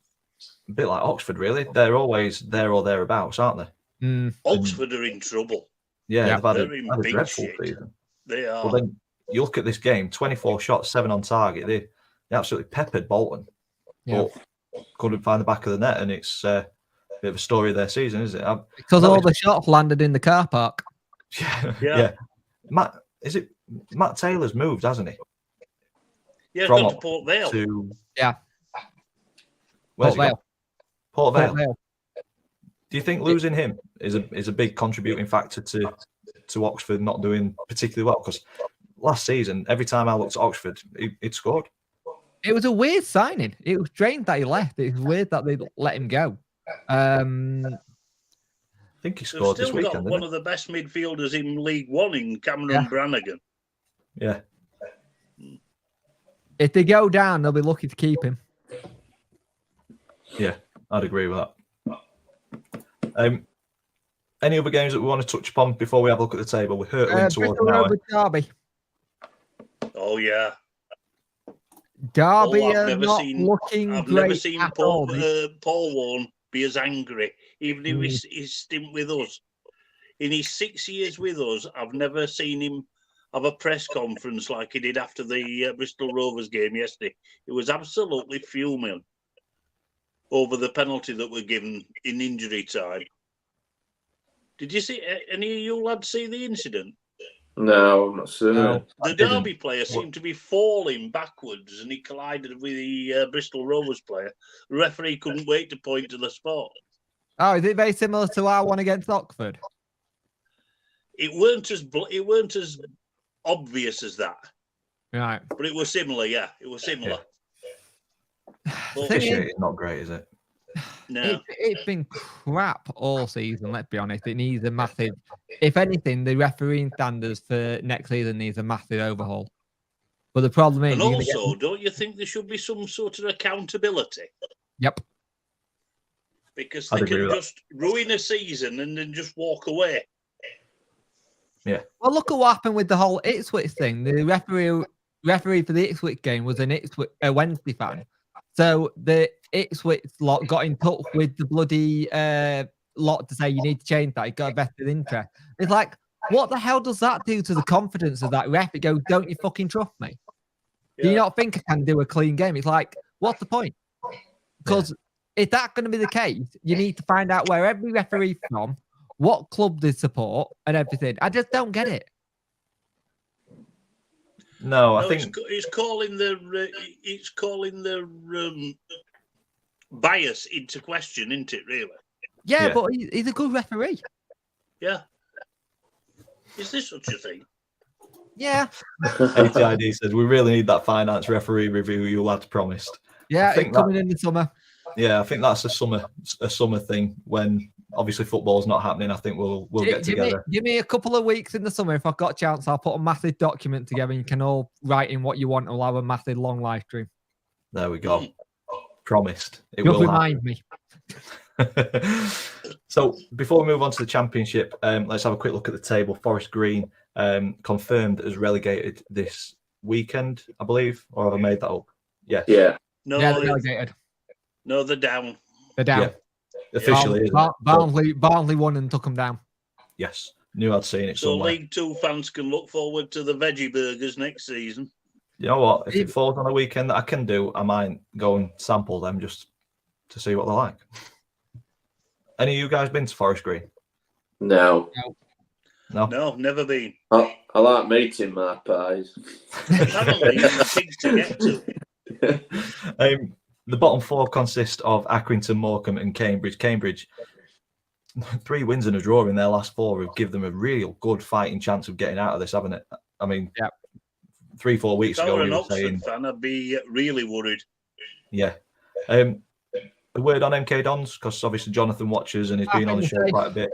a bit like Oxford, really. They're always there or thereabouts, aren't they? Oxford are in trouble. Yeah, they've had They're a dreadful shit. season. They are. Well, then you look at this game, 24 shots, 7 on target. They absolutely peppered Bolton. Yeah. But couldn't find the back of the net, and it's a bit of a story of their season, isn't it? Because all the shots landed in the car park. Yeah. Matt Taylor's moved, hasn't he? Yeah, From gone to Port Vale. Where's he gone? Port Vale. Vale. Do you think losing him is a big contributing factor to Oxford not doing particularly well? Because last season, every time I looked at Oxford, he'd scored. It was a weird signing. It was strange that he left. It was weird that they let him go. I think he scored this weekend. They've still got one of the best midfielders in League One in Cameron Brannigan. Yeah. If they go down, they'll be lucky to keep him. Yeah, I'd agree with that. Any other games that we want to touch upon before we have a look at the table? We're hurtling towards an hour. Derby. Oh, yeah. Derby are not looking I've great never seen at all. Paul Warne be as angry, even if his stint with us. In his 6 years with us, I've never seen him have a press conference like he did after the Bristol Rovers game yesterday. It was absolutely fuming over the penalty that were given in injury time. Did you see any of you lads see the incident? No, I'm not sure. The Derby player seemed to be falling backwards and he collided with the Bristol Rovers player. The referee couldn't wait to point to the spot. Oh, is it very similar to our one against Oxford? It weren't as obvious as that. Right. But it was similar, yeah. It was similar. But it's not great, is it? No. It's been crap all season, let's be honest. It needs a massive... If anything, the refereeing standards for next season needs a massive overhaul. But the problem is... And also, don't you think there should be some sort of accountability? Yep. Because they can just ruin a season and then just walk away. Yeah. Well, look at what happened with the whole Ipswich thing. The referee for the Ipswich game was a Wednesday fan. So the Ipswich lot got in touch with the bloody lot to say you need to change that. It got a vested interest. It's like, what the hell does that do to the confidence of that ref? It goes, don't you fucking trust me? Yeah. Do you not think I can do a clean game? It's like, what's the point? Because if that's going to be the case, you need to find out where every referee's from, what club they support, and everything. I just don't get it. No, I think it's calling the bias into question, isn't it? Really? Yeah, but he's a good referee. Yeah. Is this such a thing? Yeah. ATID says we really need that finance referee review you lads promised. Yeah, it's coming in the summer. Yeah, I think that's a summer thing when obviously football's not happening. I think we'll get together. Give me a couple of weeks in the summer. If I've got a chance, I'll put a massive document together and you can all write in what you want and we'll have a massive long live stream. There we go. Promised. It Just will happen. remind me. So before we move on to the Championship, let's have a quick look at the table. Forest Green confirmed as relegated this weekend, I believe, or have I made that up? Yeah. Yeah. No, Yeah, they're relegated. no, they're down. They're down. Yeah. Officially, isn't it? Barnsley won and took them down. Yes. Knew I'd seen it So somewhere. League Two fans can look forward to the veggie burgers next season. You know what? If it falls on a weekend that I can do, I might go and sample them just to see what they're like. Any of you guys been to Forest Green? No. No? No, never been. I like meeting magpies. Apparently, it's a pig to get to. The bottom four consist of Accrington, Morecambe and Cambridge. Cambridge, 3 wins and a draw in their last 4 would give them a real good fighting chance of getting out of this, haven't it? I mean, 3-4 weeks If I ago, were we an were Oxford saying... fan, I'd be really worried. Yeah. A word on MK Dons, because obviously Jonathan watches and he's been on the show quite a bit.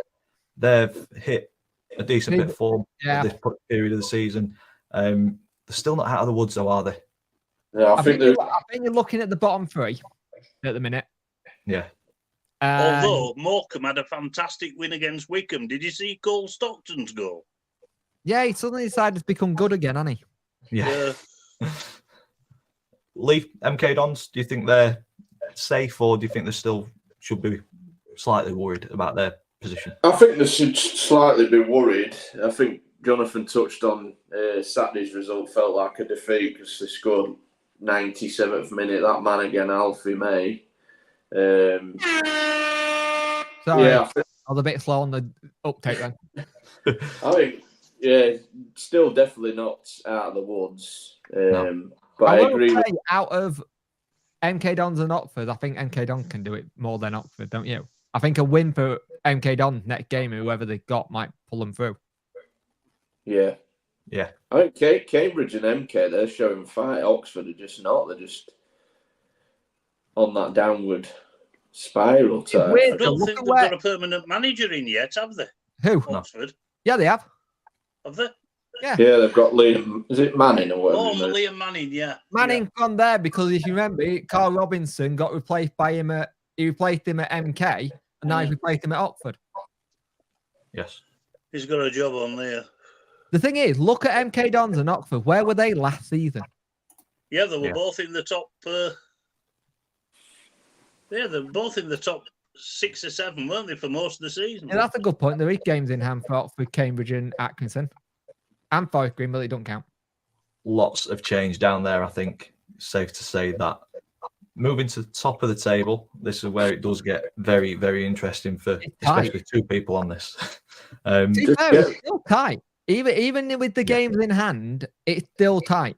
They've hit a decent bit of form at this period of the season. They're still not out of the woods, though, are they? Yeah, I think you're looking at the bottom 3 at the minute. Yeah. Although Morecambe had a fantastic win against Wickham. Did you see Cole Stockton's goal? Yeah, he suddenly decided to become good again, hasn't he? Yeah. Leaf MK Dons, do you think they're safe, or do you think they still should be slightly worried about their position? I think they should slightly be worried. I think Jonathan touched on Saturday's result felt like a defeat because they scored 97th minute. That man again, Alfie May. Sorry, yeah, I was a bit slow on the uptake then. I think, yeah, still definitely not out of the woods. No. But I agree. Say, out of MK Dons and Oxford, I think MK Dons can do it more than Oxford, don't you? I think a win for MK Dons next game, whoever they got, might pull them through. Yeah. Yeah. I think Cambridge and MK, they're showing fight. Oxford are just not. They're just on that downward spiral type. I don't think they've got a permanent manager in yet, have they? Who? Oxford. Yeah, they have. Have they? Yeah. Yeah, they've got Liam. Is it Manning or whatever? Oh, Liam Manning, yeah. Manning gone there because if you remember, Carl Robinson got replaced by him at MK, and now he's replaced him at Oxford. Yes. He's got a job on there. The thing is, look at MK Dons and Oxford. Where were they last season? Yeah, they were both in the top. They're both in the top 6 or 7, weren't they, for most of the season? Yeah, that's a good point. There is games in hand for Oxford, Cambridge, and Atkinson, and Forest Green, but it don't count. Lots of change down there, I think. It's safe to say that. Moving to the top of the table, this is where it does get very, very interesting for especially 2 people on this. It's still tight. Even with the games in hand, it's still tight.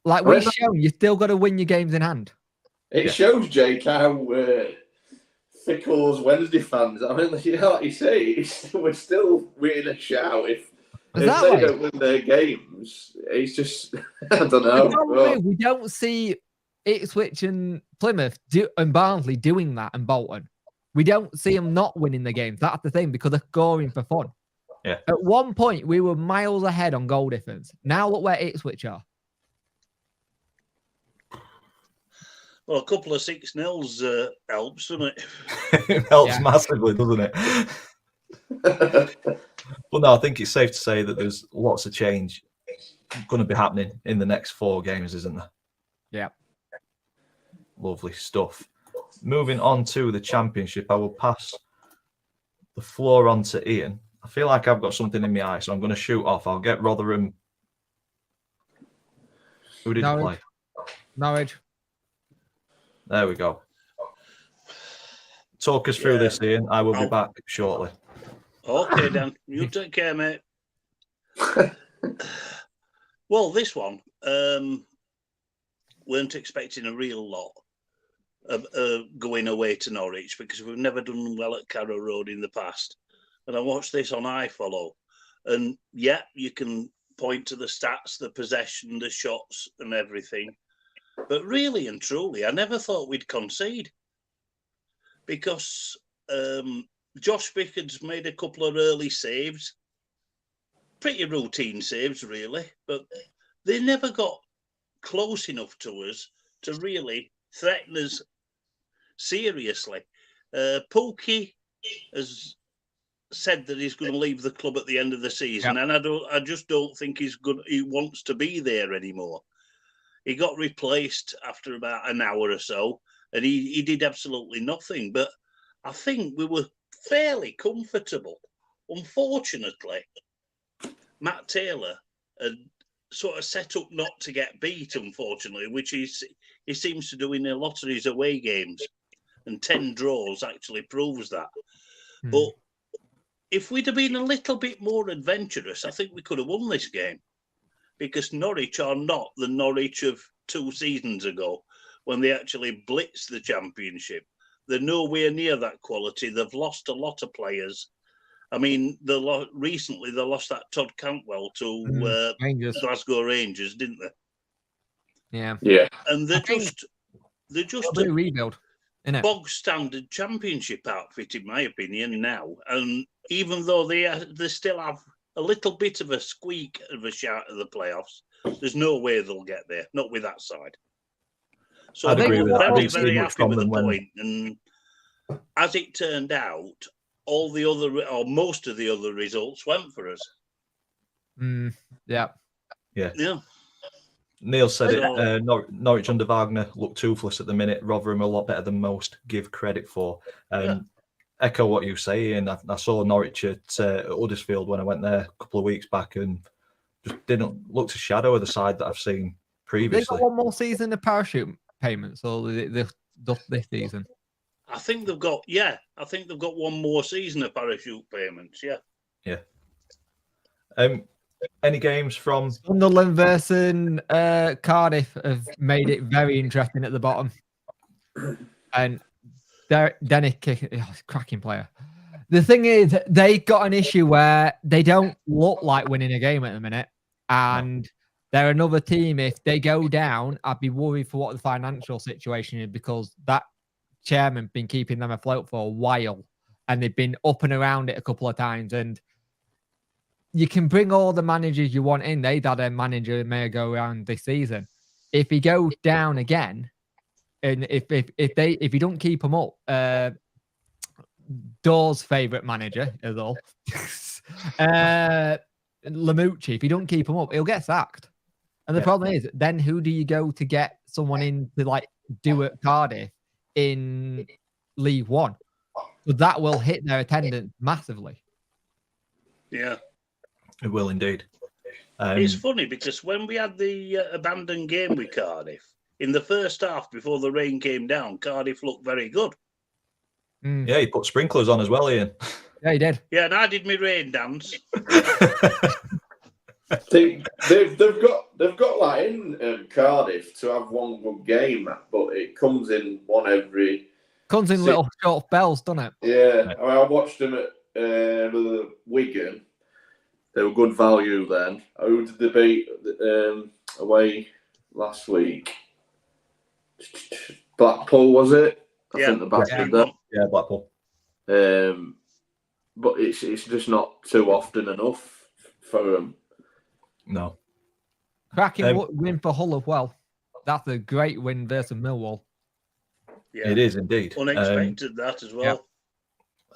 Like we've shown, you still got to win your games in hand. It shows, Jake, how fickle us Wednesday fans. I mean, like you say, we're still waiting a shout if they don't win their games. It's just, I don't know. We don't see Ipswich and Plymouth and Barnsley doing that, and Bolton. We don't see them not winning the games. That's the thing, because they're scoring for fun. Yeah. At one point, we were miles ahead on goal difference. Now look where Ipswich are. Well, a couple of 6-0s helps, doesn't it? It helps massively, doesn't it? But no, I think it's safe to say that there's lots of change going to be happening in the next 4 games, isn't there? Yeah. Lovely stuff. Moving on to the Championship, I will pass the floor on to Ian. I feel like I've got something in my eye, so I'm going to shoot off. I'll get Rotherham. Who did he play? Norwich. There we go. Talk us through this, Ian. I will be back shortly. Okay, Dan. You take care, mate. Well, this one, weren't expecting a real lot of going away to Norwich because we've never done well at Carrow Road in the past. And I watched this on iFollow. And yeah, you can point to the stats, the possession, the shots and everything. But really and truly, I never thought we'd concede. Because Josh Bickard's made a couple of early saves. Pretty routine saves, really. But they never got close enough to us to really threaten us seriously. Pookie has said that he's going to leave the club at the end of the season, and I just don't think he wants to be there anymore. He got replaced after about an hour or so, and he did absolutely nothing. But I think we were fairly comfortable. Unfortunately, Matt Taylor had sort of set up not to get beat, unfortunately, which he seems to do in a lot of his away games. And 10 draws actually proves that. But if we'd have been a little bit more adventurous, I think we could have won this game. Because Norwich are not the Norwich of 2 seasons ago when they actually blitzed the Championship. They're nowhere near that quality. They've lost a lot of players. I mean, recently they lost that Todd Cantwell to Glasgow Rangers, didn't they? Yeah. And they're just a rebuild. Bog standard Championship outfit, in my opinion, now. And even though they still have a little bit of a squeak of a shout at the playoffs, there's no way they'll get there, not with that side. So I'd agree with that. Very, very happy with the point. And as it turned out, most of the other results went for us. Yeah. Neil said it. Norwich under Wagner look toothless at the minute. Rotherham a lot better than most give credit for. Echo what you say, and I saw Norwich at Huddersfield when I went there a couple of weeks back, and just didn't look to shadow of the side that I've seen previously. They got one more season of parachute payments, or this season? I think they've got one more season of parachute payments. Yeah. Any games from Sunderland versus Cardiff have made it very interesting at the bottom, and Denick, cracking player. The thing is, they got an issue where they don't look like winning a game at the minute, and they're another team. If they go down, I'd be worried for what the financial situation is, because that chairman been keeping them afloat for a while, and they've been up and around it a couple of times. And you can bring all the managers you want in. They've had a manager may go around this season. If he goes down again, and if you don't keep him up, Dawes' favourite manager is all Lamucci. If you don't keep him up, he'll get sacked. And the problem is, then who do you go to get someone in to do at Cardiff in League One? So that will hit their attendance massively. Yeah, it will indeed. It's funny because when we had the abandoned game with Cardiff, in the first half, before the rain came down, Cardiff looked very good. Yeah, he put sprinklers on as well, Ian. Yeah, he did. Yeah, and I did my rain dance. They've got in Cardiff to have one good game, but it comes in comes in little short spells, doesn't it? Yeah, I watched them at Wigan. They were good value then. Who did they beat away last week? Blackpool, was it? I think the bastard there. Yeah, Blackpool. But it's just not too often enough for them. No. Cracking win for Hull as well. That's a great win versus Millwall. Yeah, it is indeed. Unexpected that as well. Yeah.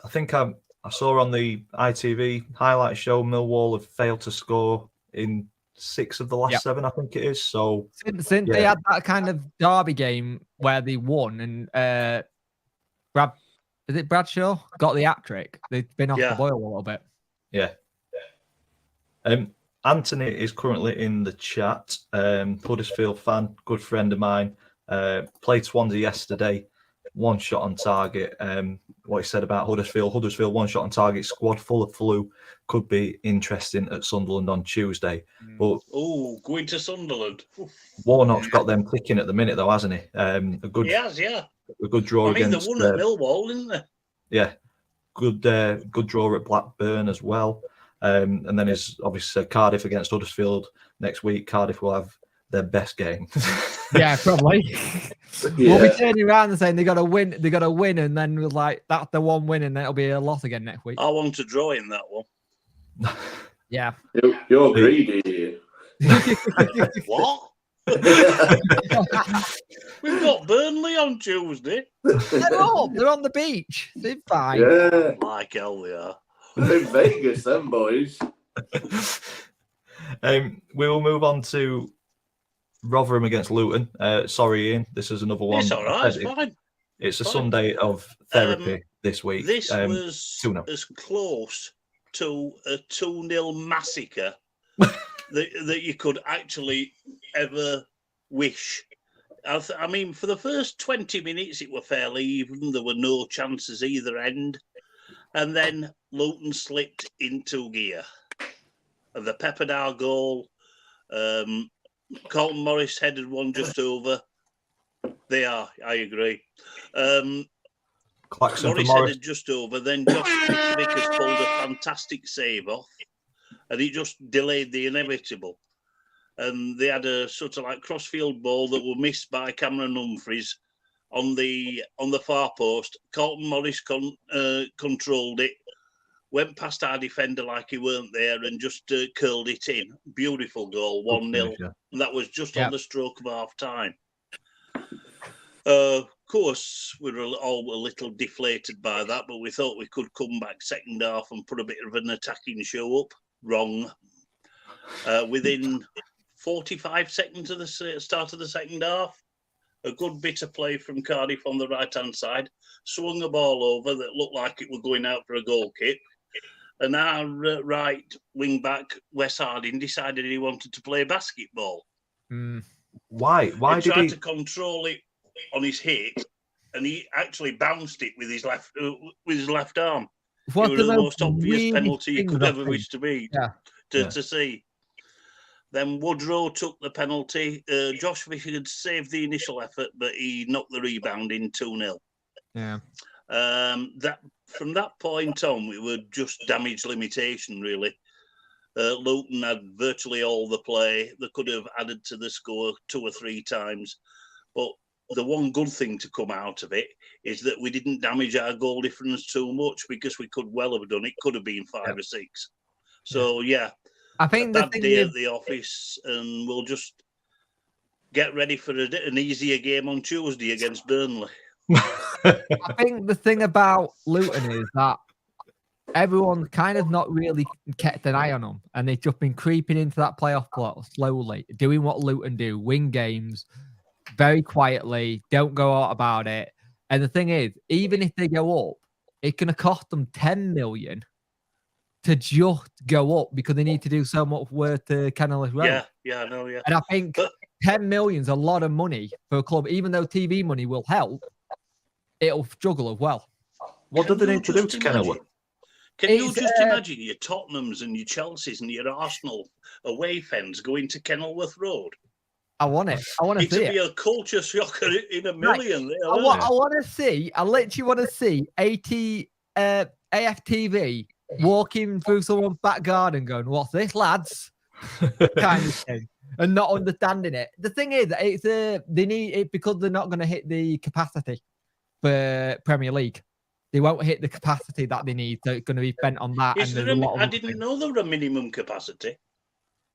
I think I saw on the ITV highlight show Millwall have failed to score in 6 of the last 7, I think it is. So since they had that kind of derby game where they won, and Bradshaw got the hat-trick, they've been off the boil a little bit. Yeah. Anthony is currently in the chat. Huddersfield fan, good friend of mine. Played Swansea yesterday. 1 shot on target. What he said about Huddersfield. 1 shot on target. Squad full of flu. Could be interesting at Sunderland on Tuesday. But going to Sunderland. Warnock's got them clicking at the minute, though, hasn't he? He has, yeah. A good draw against. They won at Millwall, didn't they? Yeah, good draw at Blackburn as well. And then is obviously Cardiff against Huddersfield next week. Cardiff will have their best game. Yeah, probably. We'll be turning around and saying they got to win, and then we're like, that's the one win, and then it'll be a loss again next week. I want to draw in that one. Yeah. You're greedy. What? We've got Burnley on Tuesday. They're up. They're on the beach. They're fine. Yeah, Like hell they are. they're in Vegas, them boys. We will move on to Rotherham against Luton. Sorry, Ian, this is another one. It's all right. It's fine. It's a fine. Sunday of therapy this week. This was 2-0. as close to a 2-0 massacre that you could actually ever wish. I mean, for the first 20 minutes, it were fairly even. There were no chances either end. And then Luton slipped into gear. And the Pepperdine goal, Colton Morris headed one just over. They are, I agree. Morris headed just over. Then Josh Vickers pulled a fantastic save off. And he just delayed the inevitable. And they had a sort of like crossfield ball that were missed by Cameron Humphreys on the far post. Colton Morris controlled it, went past our defender like he weren't there, and just curled it in. Beautiful goal, 1-0. Yeah. And that was just on the stroke of half time. Of course, we were all a little deflated by that, but we thought we could come back second half and put a bit of an attacking show up. Wrong. Within 45 seconds of the start of the second half, a good bit of play from Cardiff on the right-hand side, swung a ball over that looked like it were going out for a goal kick, and our right wing-back, Wes Harding, decided he wanted to play basketball. Why he tried to control it on his hit, and he actually bounced it with his left arm. It was the most obvious penalty you could ever wish to be to see. Then Woodrow took the penalty. Josh Vickers saved the initial effort, but he knocked the rebound in 2-0. Yeah. From that point on, we were just damage limitation, really. Luton had virtually all the play. They could have added to the score 2 or 3 times. But the one good thing to come out of it is that we didn't damage our goal difference too much, because we could well have done it. Could have been 5 or 6. So, I think that day at the office, and we'll just get ready for an easier game on Tuesday against Burnley. I think the thing about Luton is that everyone kind of not really kept an eye on them, and they've just been creeping into that playoff plot slowly, doing what Luton do, win games very quietly, don't go out about it. And the thing is, even if they go up, it's going to cost them 10 million to just go up, because they need to do so much work to Kenilworth Road. Yeah, I know, yeah. And I think 10 million is a lot of money for a club. Even though TV money will help, it'll struggle as well. What do they need to do to Kenilworth? Can you just imagine your Tottenhams and your Chelseas and your Arsenal away fans going to Kenilworth Road? I want it. I want to see it. It'd be a culture shocker in a million. Right. I want to see. I literally want to see AFTV walking through someone's back garden going, "What's this, lads?" kind of thing, and not understanding it. The thing is, it's they need it because they're not going to hit the capacity for Premier League. They won't hit the capacity that they need. They're going to be bent on that. I didn't know there were a minimum capacity.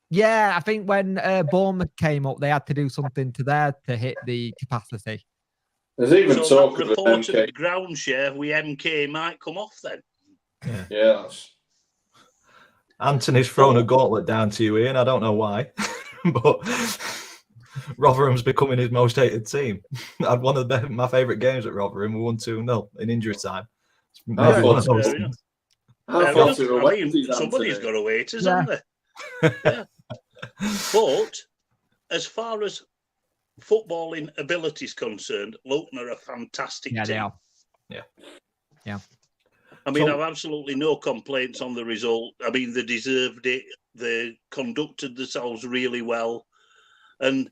Yeah, I think when Bournemouth came up, they had to do something to there to hit the capacity. There's even talk of reported ground share with MK might come off then. Yeah. Anthony's thrown a gauntlet down to you, Ian. I don't know why, but Rotherham's becoming his most hated team. I had one of my favourite games at Rotherham. We won 2-0 in injury time. Somebody's got to wait, isn't there? Yeah. But as far as footballing ability is concerned, Luton are a fantastic team. They are. Yeah. I mean, I've absolutely no complaints on the result. I mean, they deserved it. They conducted themselves really well. And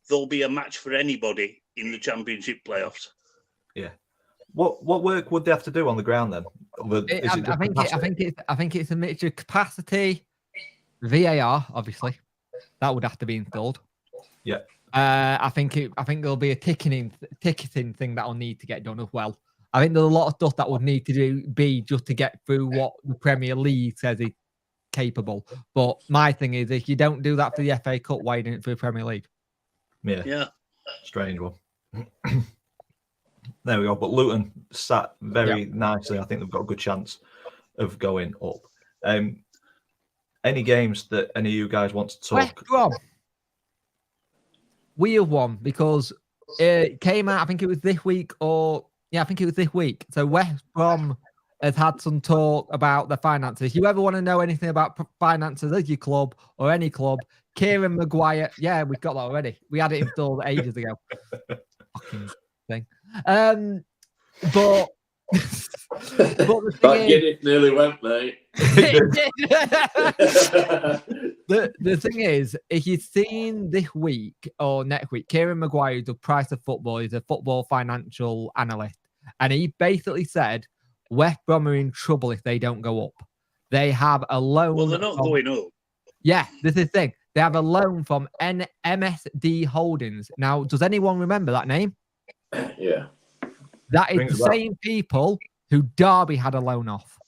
there'll be a match for anybody in the Championship playoffs. Yeah. What work would they have to do on the ground then? I think it's a mixture of capacity, VAR, obviously. That would have to be installed. Yeah. I think there'll be a ticketing thing that will need to get done as well. I think there's a lot of stuff that would need to be just to get through what the Premier League says is capable. But my thing is, if you don't do that for the FA Cup, why don't you do it for the Premier League? Yeah. Strange one. There we go. But Luton sat very nicely. I think they've got a good chance of going up. Any games that any of you guys want to talk? West Brom. We have won because it came out, I think it was this week I think it was this week. So West Brom has had some talk about the finances. If you ever want to know anything about finances as your club or any club, Kieran Maguire, we've got that already. We had it installed ages ago. Fucking thing. But the That thing Guinness nearly went, mate. the thing is, if you've seen this week or next week, Kieran Maguire, the price of football, is a football financial analyst, and he basically said West Brom are in trouble if they don't go up. They have a loan. Well, they're not going up. Yeah, this is the thing. They have a loan from MSD Holdings. Now, does anyone remember that name? Yeah. That is the same people who Derby had a loan off.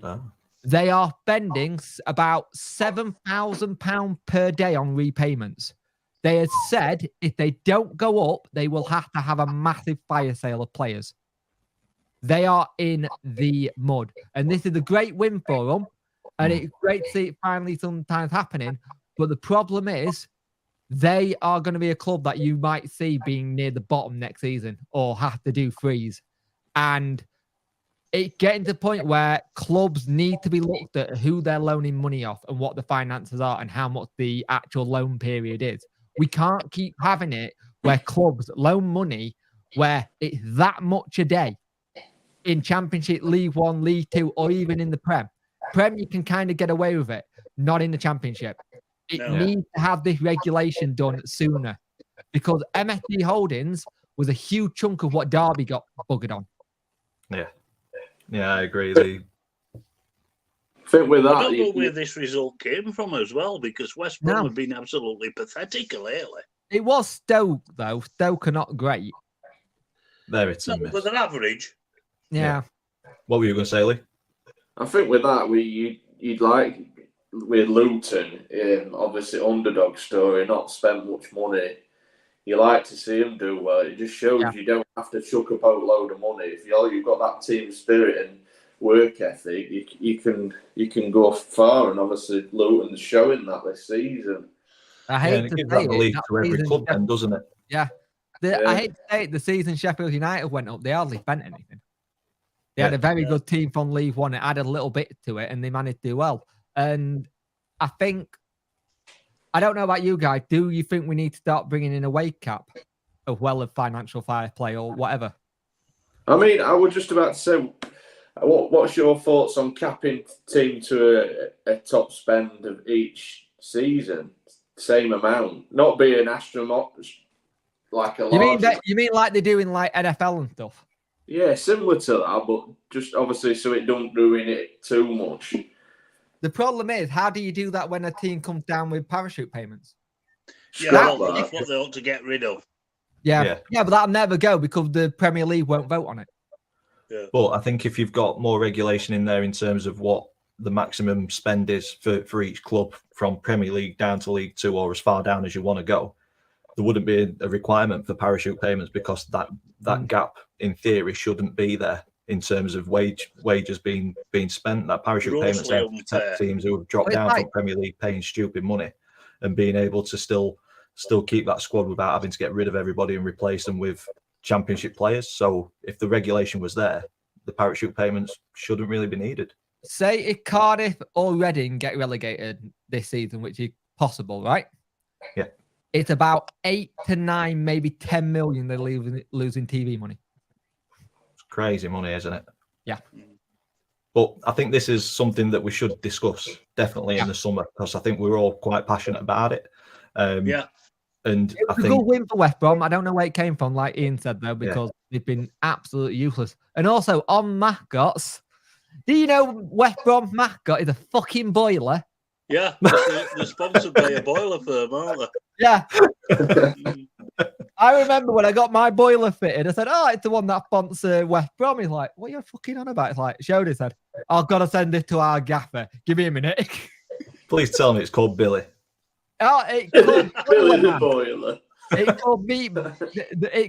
Oh. They are spending about £7,000 per day on repayments. They have said if they don't go up, they will have to have a massive fire sale of players. They are in the mud. And this is a great win for them. And it's great to see it finally sometimes happening. But the problem is they are going to be a club that you might see being near the bottom next season or have to do freeze. And it's getting to the point where clubs need to be looked at who they're loaning money off and what the finances are and how much the actual loan period is. We can't keep having it where clubs loan money where it's that much a day in Championship, League One, League Two, or even in the Prem. Prem, you can kind of get away with it, not in the Championship. It needs to have this regulation done sooner because MSD Holdings was a huge chunk of what Derby got buggered on. Yeah, I agree. I think with that, I don't know where this result came from as well, because West Brom have been absolutely pathetic lately. It was Stoke, though. Stoke are not great. There it's a miss. But they're average. Yeah. What were you going to say, Lee? I think with that, you'd like with Luton, obviously underdog story, not spend much money. You like to see them do well. It just shows you don't have to chuck a boatload of money. If you've got that team spirit and work ethic, you can go far. And obviously Luton's showing that this season. I hate to give say that belief it, to every club, then, doesn't it? Yeah. I hate to say it. The season Sheffield United went up, they hardly spent anything. They had a very good team from League One. It added a little bit to it, and they managed to do well. And I think, I don't know about you guys, do you think we need to start bringing in a wage cap as well as financial fair play or whatever? I mean, I was just about to say, what's your thoughts on capping team to a top spend of each season? Same amount, not being astronomical, like a large. You mean like they do in like NFL and stuff? Yeah, similar to that, but just obviously so it don't ruin it too much. The problem is, how do you do that when a team comes down with parachute payments? Yeah, that's what they ought to get rid of. Yeah, but that'll never go because the Premier League won't vote on it. Yeah. But I think if you've got more regulation in there in terms of what the maximum spend is for each club from Premier League down to League Two or as far down as you want to go, there wouldn't be a requirement for parachute payments because that gap in theory shouldn't be there in terms of wages being spent. That parachute payments there to protect teams who have dropped down from Premier League paying stupid money and being able to still keep that squad without having to get rid of everybody and replace them with Championship players. So if the regulation was there, the parachute payments shouldn't really be needed. Say if Cardiff or Reading get relegated this season, which is possible, right? Yeah. It's about 8 to 9, maybe 10 million they're losing TV money. It's crazy money, isn't it? Yeah. But I think this is something that we should discuss definitely in the summer because I think we're all quite passionate about it. And it was a good win for West Brom. I don't know where it came from, like Ian said, though, because they've been absolutely useless. And also on mascots, do you know West Brom mascot is a fucking boiler? Yeah, they're sponsored by a boiler firm, aren't they? Yeah. I remember when I got my boiler fitted, I said, oh, it's the one that sponsors West Brom. He's like, what are you fucking on about? It's like, showed it, said, I've got to send it to our gaffer. Give me a minute. Please tell me it's called Billy. Oh, it's called Billy the boiler. It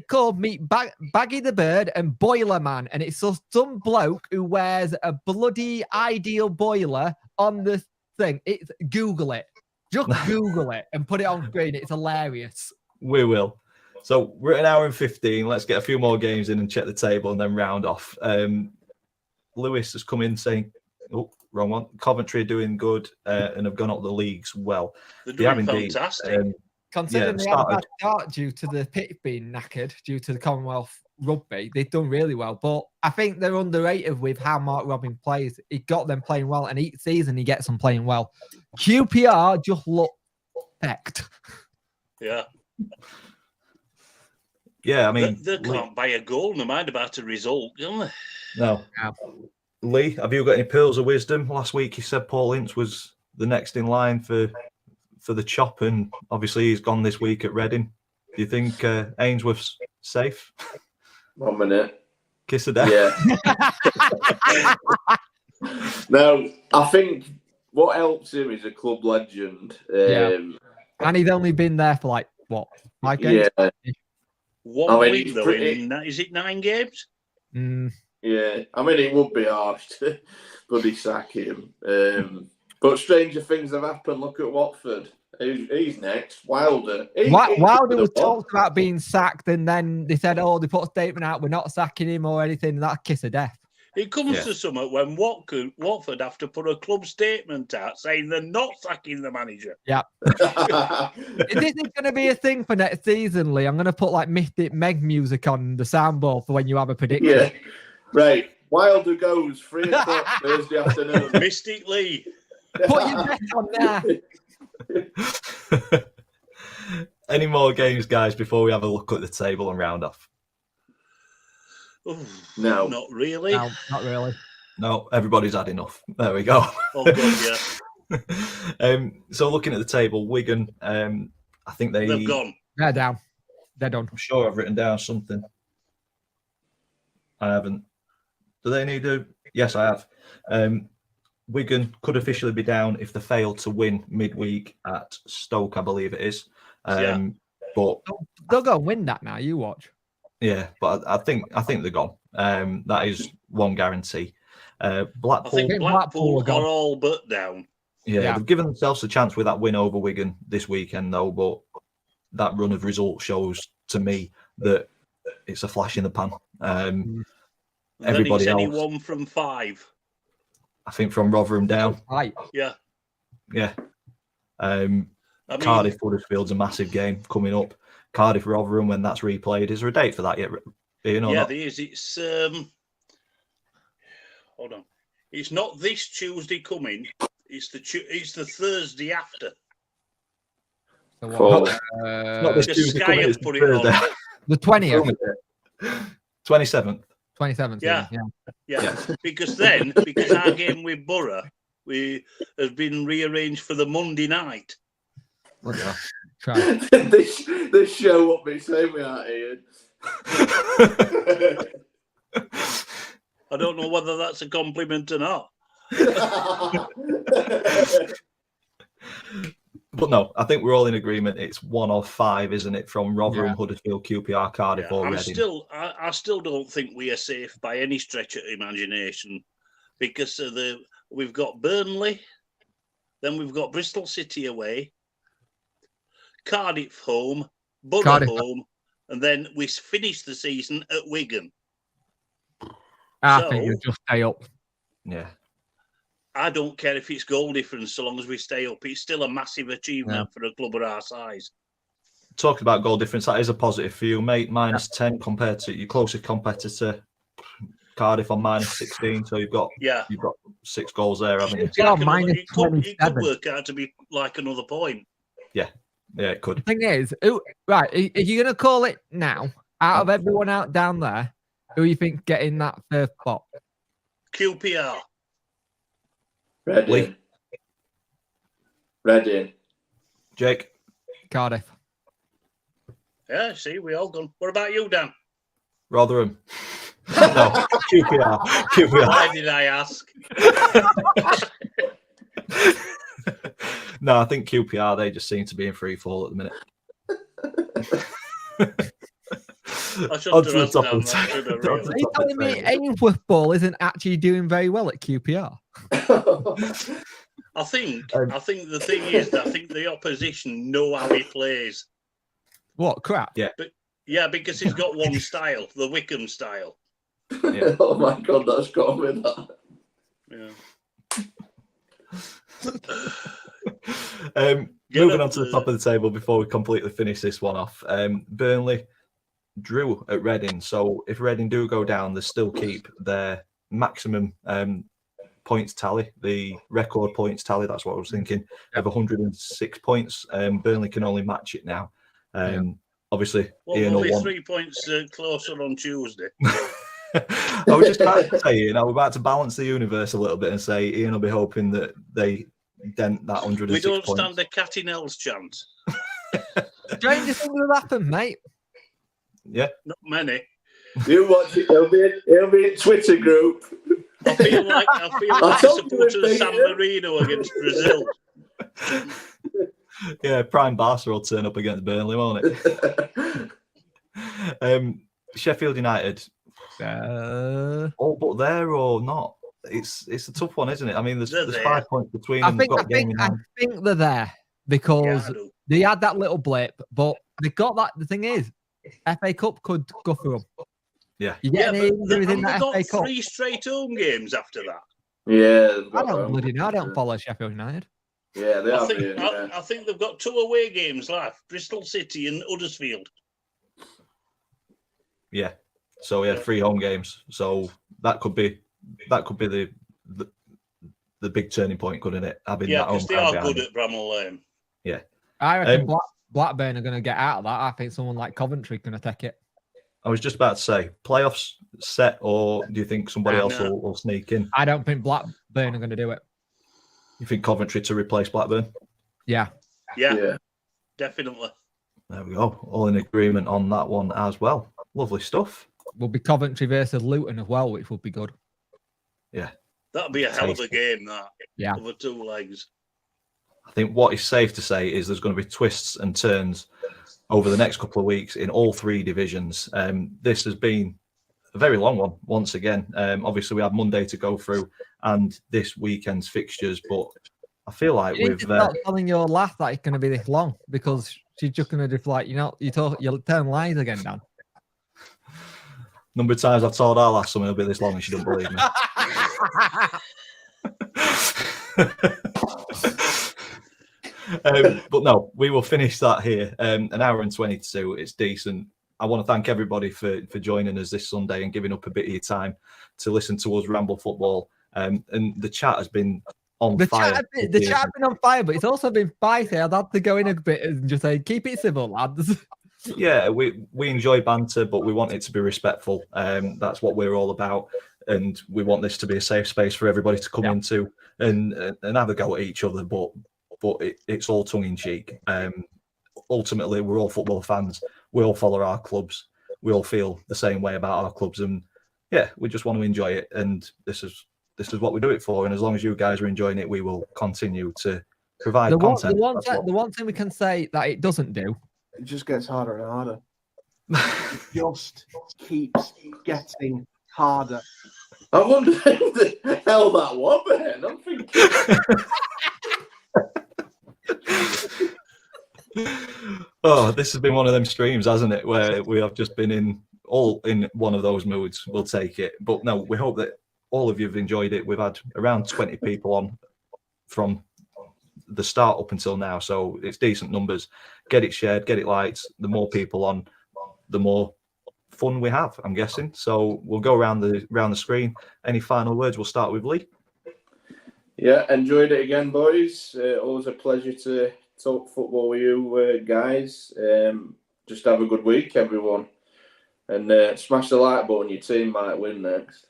called me Baggy the Bird and Boiler Man, and it's some bloke who wears a bloody ideal boiler on the thing. It's Google it. Just Google it and put it on screen. It's hilarious. We will. So we're at an hour and 15. Let's get a few more games in and check the table and then round off. Lewis has come in saying, oh, wrong one. Coventry are doing good and have gone up the leagues well. They're doing fantastic. Considering they had a bad start due to the pitch being knackered due to the Commonwealth rugby, they've done really well. But I think they're underrated with how Mark Robin plays. He got them playing well, and each season he gets them playing well. QPR just look perfect. Yeah. Yeah, I mean... They can't buy a goal, no mind about a result, can they? No. Lee, have you got any pearls of wisdom? Last week you said Paul Ince was the next in line for the chop, and obviously he's gone this week at Reading. Do you think Ainsworth's safe? 1 minute. Kiss of death? Yeah. No, I think what helps him is a club legend. And he's only been there for 5 games? Yeah. One week though, is it 9 games? Yeah, I mean, it would be harsh to bloody sack him. But stranger things have happened. Look at Watford. He's next. Wilder. Wilder was talked about being sacked, and then they said, they put a statement out, we're not sacking him or anything. That's kiss of death. It comes to something when Watford have to put a club statement out saying they're not sacking the manager. Yeah. This is going to be a thing for next season, Lee. I'm going to put Mystic Meg music on the soundboard for when you have a prediction. Yeah. Right. Wilder goes 3 o'clock Thursday afternoon. Mystic Lee. Put your bet on there. Any more games, guys, before we have a look at the table and round off? No. Not really. No, not really. No, everybody's had enough. There we go. Oh, God, yeah. So looking at the table, Wigan, I think they've gone. They're down. They're done. I'm sure I've written down something. I haven't. Do they need to? Yes, I have. Wigan could officially be down if they fail to win midweek at Stoke, I believe it is. But they'll go and win that now. You watch. Yeah, but I think they're gone. That is one guarantee. Blackpool, I think Blackpool are all but down. Yeah, they've given themselves a chance with that win over Wigan this weekend, though. But that run of results shows to me that it's a flash in the pan. Everybody else, only 1 from 5. I think from Rotherham down. Right. Yeah. Yeah. Cardiff Huddersfield's a massive game coming up. Cardiff Rotherham, when that's replayed, is there a date for that yet? Yeah, there is. It's hold on. It's not this Tuesday coming. It's the Thursday after. Not this Tuesday Sky have put it on. The 20th. 27th. 27th. Yeah. Because our game with Borough has been rearranged for the Monday night. Try. this show what me saying we aren't Ian. I don't know whether that's a compliment or not. But no, I think we're all in agreement. It's 1 of 5, isn't it, from Rotherham, Huddersfield, QPR, Cardiff, or Reading? I still don't think we are safe by any stretch of imagination, because we've got Burnley, then we've got Bristol City away, Cardiff home, Borough home, and then we finish the season at Wigan. I think you just stay up. Yeah. I don't care if it's goal difference, so long as we stay up. It's still a massive achievement for a club of our size. Talking about goal difference, that is a positive for you, mate. -10 compared to your closest competitor, Cardiff, on -16. So you've got 6 goals there, haven't you? It could work out to be like another point. Yeah, it could. The thing is, right, if you're going to call it now, out of everyone out down there, who you think getting that first spot? QPR. Reading. Jake. Cardiff. Yeah, see, we all gone. What about you, Dan? Rotherham. No, QPR. Why did I ask? No, I think QPR, they just seem to be in free fall at the minute. I should Onto have the top done of the that, should I, table. really? Are you telling me Ainsworth Ball isn't actually doing very well at QPR? I think Um, the thing is that I think the opposition know how he plays. What crap? Yeah, because he's got one style, the Wickham style. Yeah. Oh my God, that's got me that. Yeah. Moving on to the top of the table before we completely finish this one off. Burnley drew at Reading, so if Reading do go down, they still keep their maximum points tally, the record points tally. That's what I was thinking, of 106 points. Burnley can only match it now. Obviously, Well, Ian they'll will be want 3 points closer on Tuesday. I was just about to say, I'm about to balance the universe a little bit and say Ian will be hoping that they dent that 106 We don't points. stand a cat in hell's chance. Strangest thing will happen, mate. Yeah. Not many. You watch it, it'll be in Twitter group. I feel like a supporter of San Marino against Brazil. Yeah, Prime Barca will turn up against Burnley, won't it? Sheffield United, all but there or not? It's a tough one, isn't it? I mean, there's 5 points between them. I think they're there because they had that little blip, but they got that. The thing is, FA Cup could go through them. Yeah, but they've got 3 straight home games after that. Yeah, I don't follow Sheffield United. Yeah, they I think they've got 2 away games left: Bristol City and Huddersfield. Yeah. So 3 home games. So that could be the big turning point, couldn't it? Having that home because they are good at Bramall Lane. Yeah. I reckon Blackburn are going to get out of that. I think someone like Coventry going to take it. I was just about to say, playoffs set, or do you think somebody else will sneak in? I don't think Blackburn are going to do it. You think Coventry to replace Blackburn? Yeah, definitely. There we go. All in agreement on that one as well. Lovely stuff. Will be Coventry versus Luton as well, which would be good. Yeah. That'd be a hell of a game, that. Yeah. Over 2 legs. I think what is safe to say is there's going to be twists and turns over the next couple of weeks in all 3 divisions. This has been a very long one once again. Obviously, we have Monday to go through and this weekend's fixtures, but I feel like we've not telling your laugh that it's going to be this long because she's just going to just like you'll turn lies again, Dan. Number of times I've told our last something will be this long and she doesn't believe me. But no, we will finish that here. An hour and 22. It's decent. I want to thank everybody for joining us this Sunday and giving up a bit of your time to listen to us ramble football. And the chat has been on fire. The chat has been on fire, but it's also been spicy. I'd have to go in a bit and just say, keep it civil, lads. Yeah, we enjoy banter, but we want it to be respectful. That's what we're all about. And we want this to be a safe space for everybody to come into and have a go at each other, but it's all tongue in cheek. Ultimately, we're all football fans. We all follow our clubs. We all feel the same way about our clubs, and we just want to enjoy it. And this is what we do it for. And as long as you guys are enjoying it, we will continue to provide content. The one thing we can say that it doesn't do, it just gets harder and harder. It just keeps getting harder. I wonder who the hell that was, man. I'm thinking. Oh, this has been one of them streams, hasn't it? Where we have just been in one of those moods. We'll take it. But no, we hope that all of you have enjoyed it. We've had around 20 people on from the start up until now, so it's decent numbers. Get it shared, get it liked. The more people on, the more fun we have, I'm guessing. So we'll go around the screen. Any final words? We'll start with Lee. Yeah, enjoyed it again, boys. Always a pleasure to talk football with you guys. Just have a good week, everyone. And smash the like button. Your team might win next.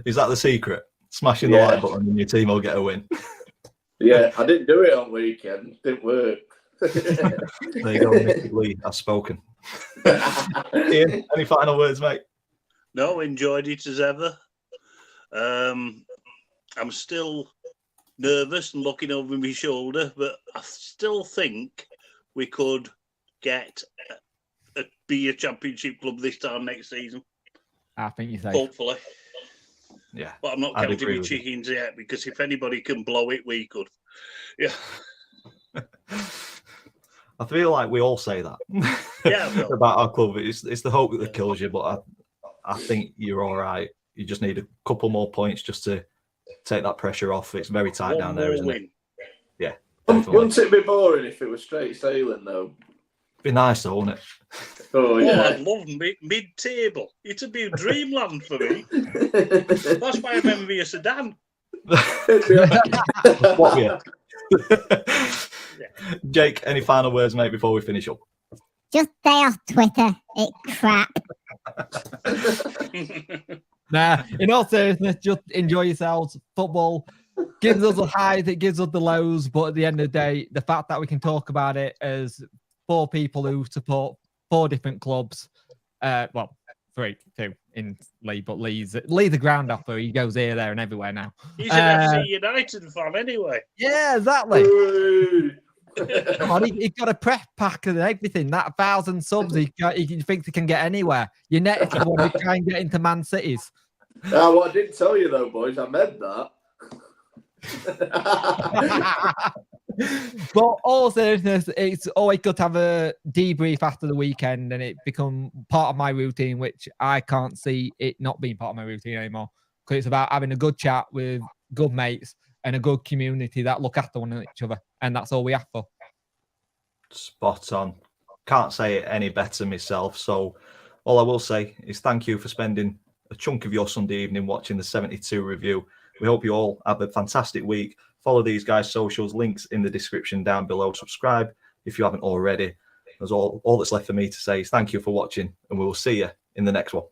Is that the secret? Smashing the like button and your team will get a win. Yeah, I didn't do it on weekend. Didn't work. There you go, Mr. Lee. I've spoken. Ian, any final words, mate? No, enjoyed it as ever. I'm still nervous and looking over my shoulder, but I still think we could get be a championship club this time next season. I think you're safe. Hopefully. Yeah. But I'm not I'd counting agree my with you. chickens yet, because if anybody can blow it, we could. Yeah. I feel like we all say that Yeah, well. about our club. It's the hope that kills you, but I think you're all right. You just need a couple more points just to take that pressure off. It's very tight One down there, more isn't it? win. Yeah, definitely. Wouldn't it be boring if it was straight sailing, though? Be nice though, wouldn't it? Oh, Oh, yeah. I'd love mid-table. It'd be dreamland for me. That's why I'm envious of Dan. What we are. Jake, any final words, mate, before we finish up? Just stay off Twitter. It's crap. Nah, in all seriousness, just enjoy yourselves. Football gives us the highs, it gives us the lows, but at the end of the day, the fact that we can talk about it as 4 people who support 4 different clubs, well, 2 in Lee, but Lee's a ground upper. He goes here, there, and everywhere now. He's an FC United fan anyway. Yeah, exactly. Ooh. Come on, he got a prep pack and everything. That 1,000 subs, he thinks he can get anywhere. You net to want to try and get into Man Cities. What I didn't tell you though, boys, I meant that. But all seriousness, it's always good to have a debrief after the weekend, and it become part of my routine, which I can't see it not being part of my routine anymore. Because it's about having a good chat with good mates and a good community that look after one each other, and that's all we have for. Spot on. Can't say it any better myself. So all I will say is thank you for spending a chunk of your Sunday evening watching the 72 review. We hope you all have a fantastic week. Follow these guys' socials, links in the description down below. Subscribe if you haven't already. That's all that's left for me to say is thank you for watching, and we will see you in the next one.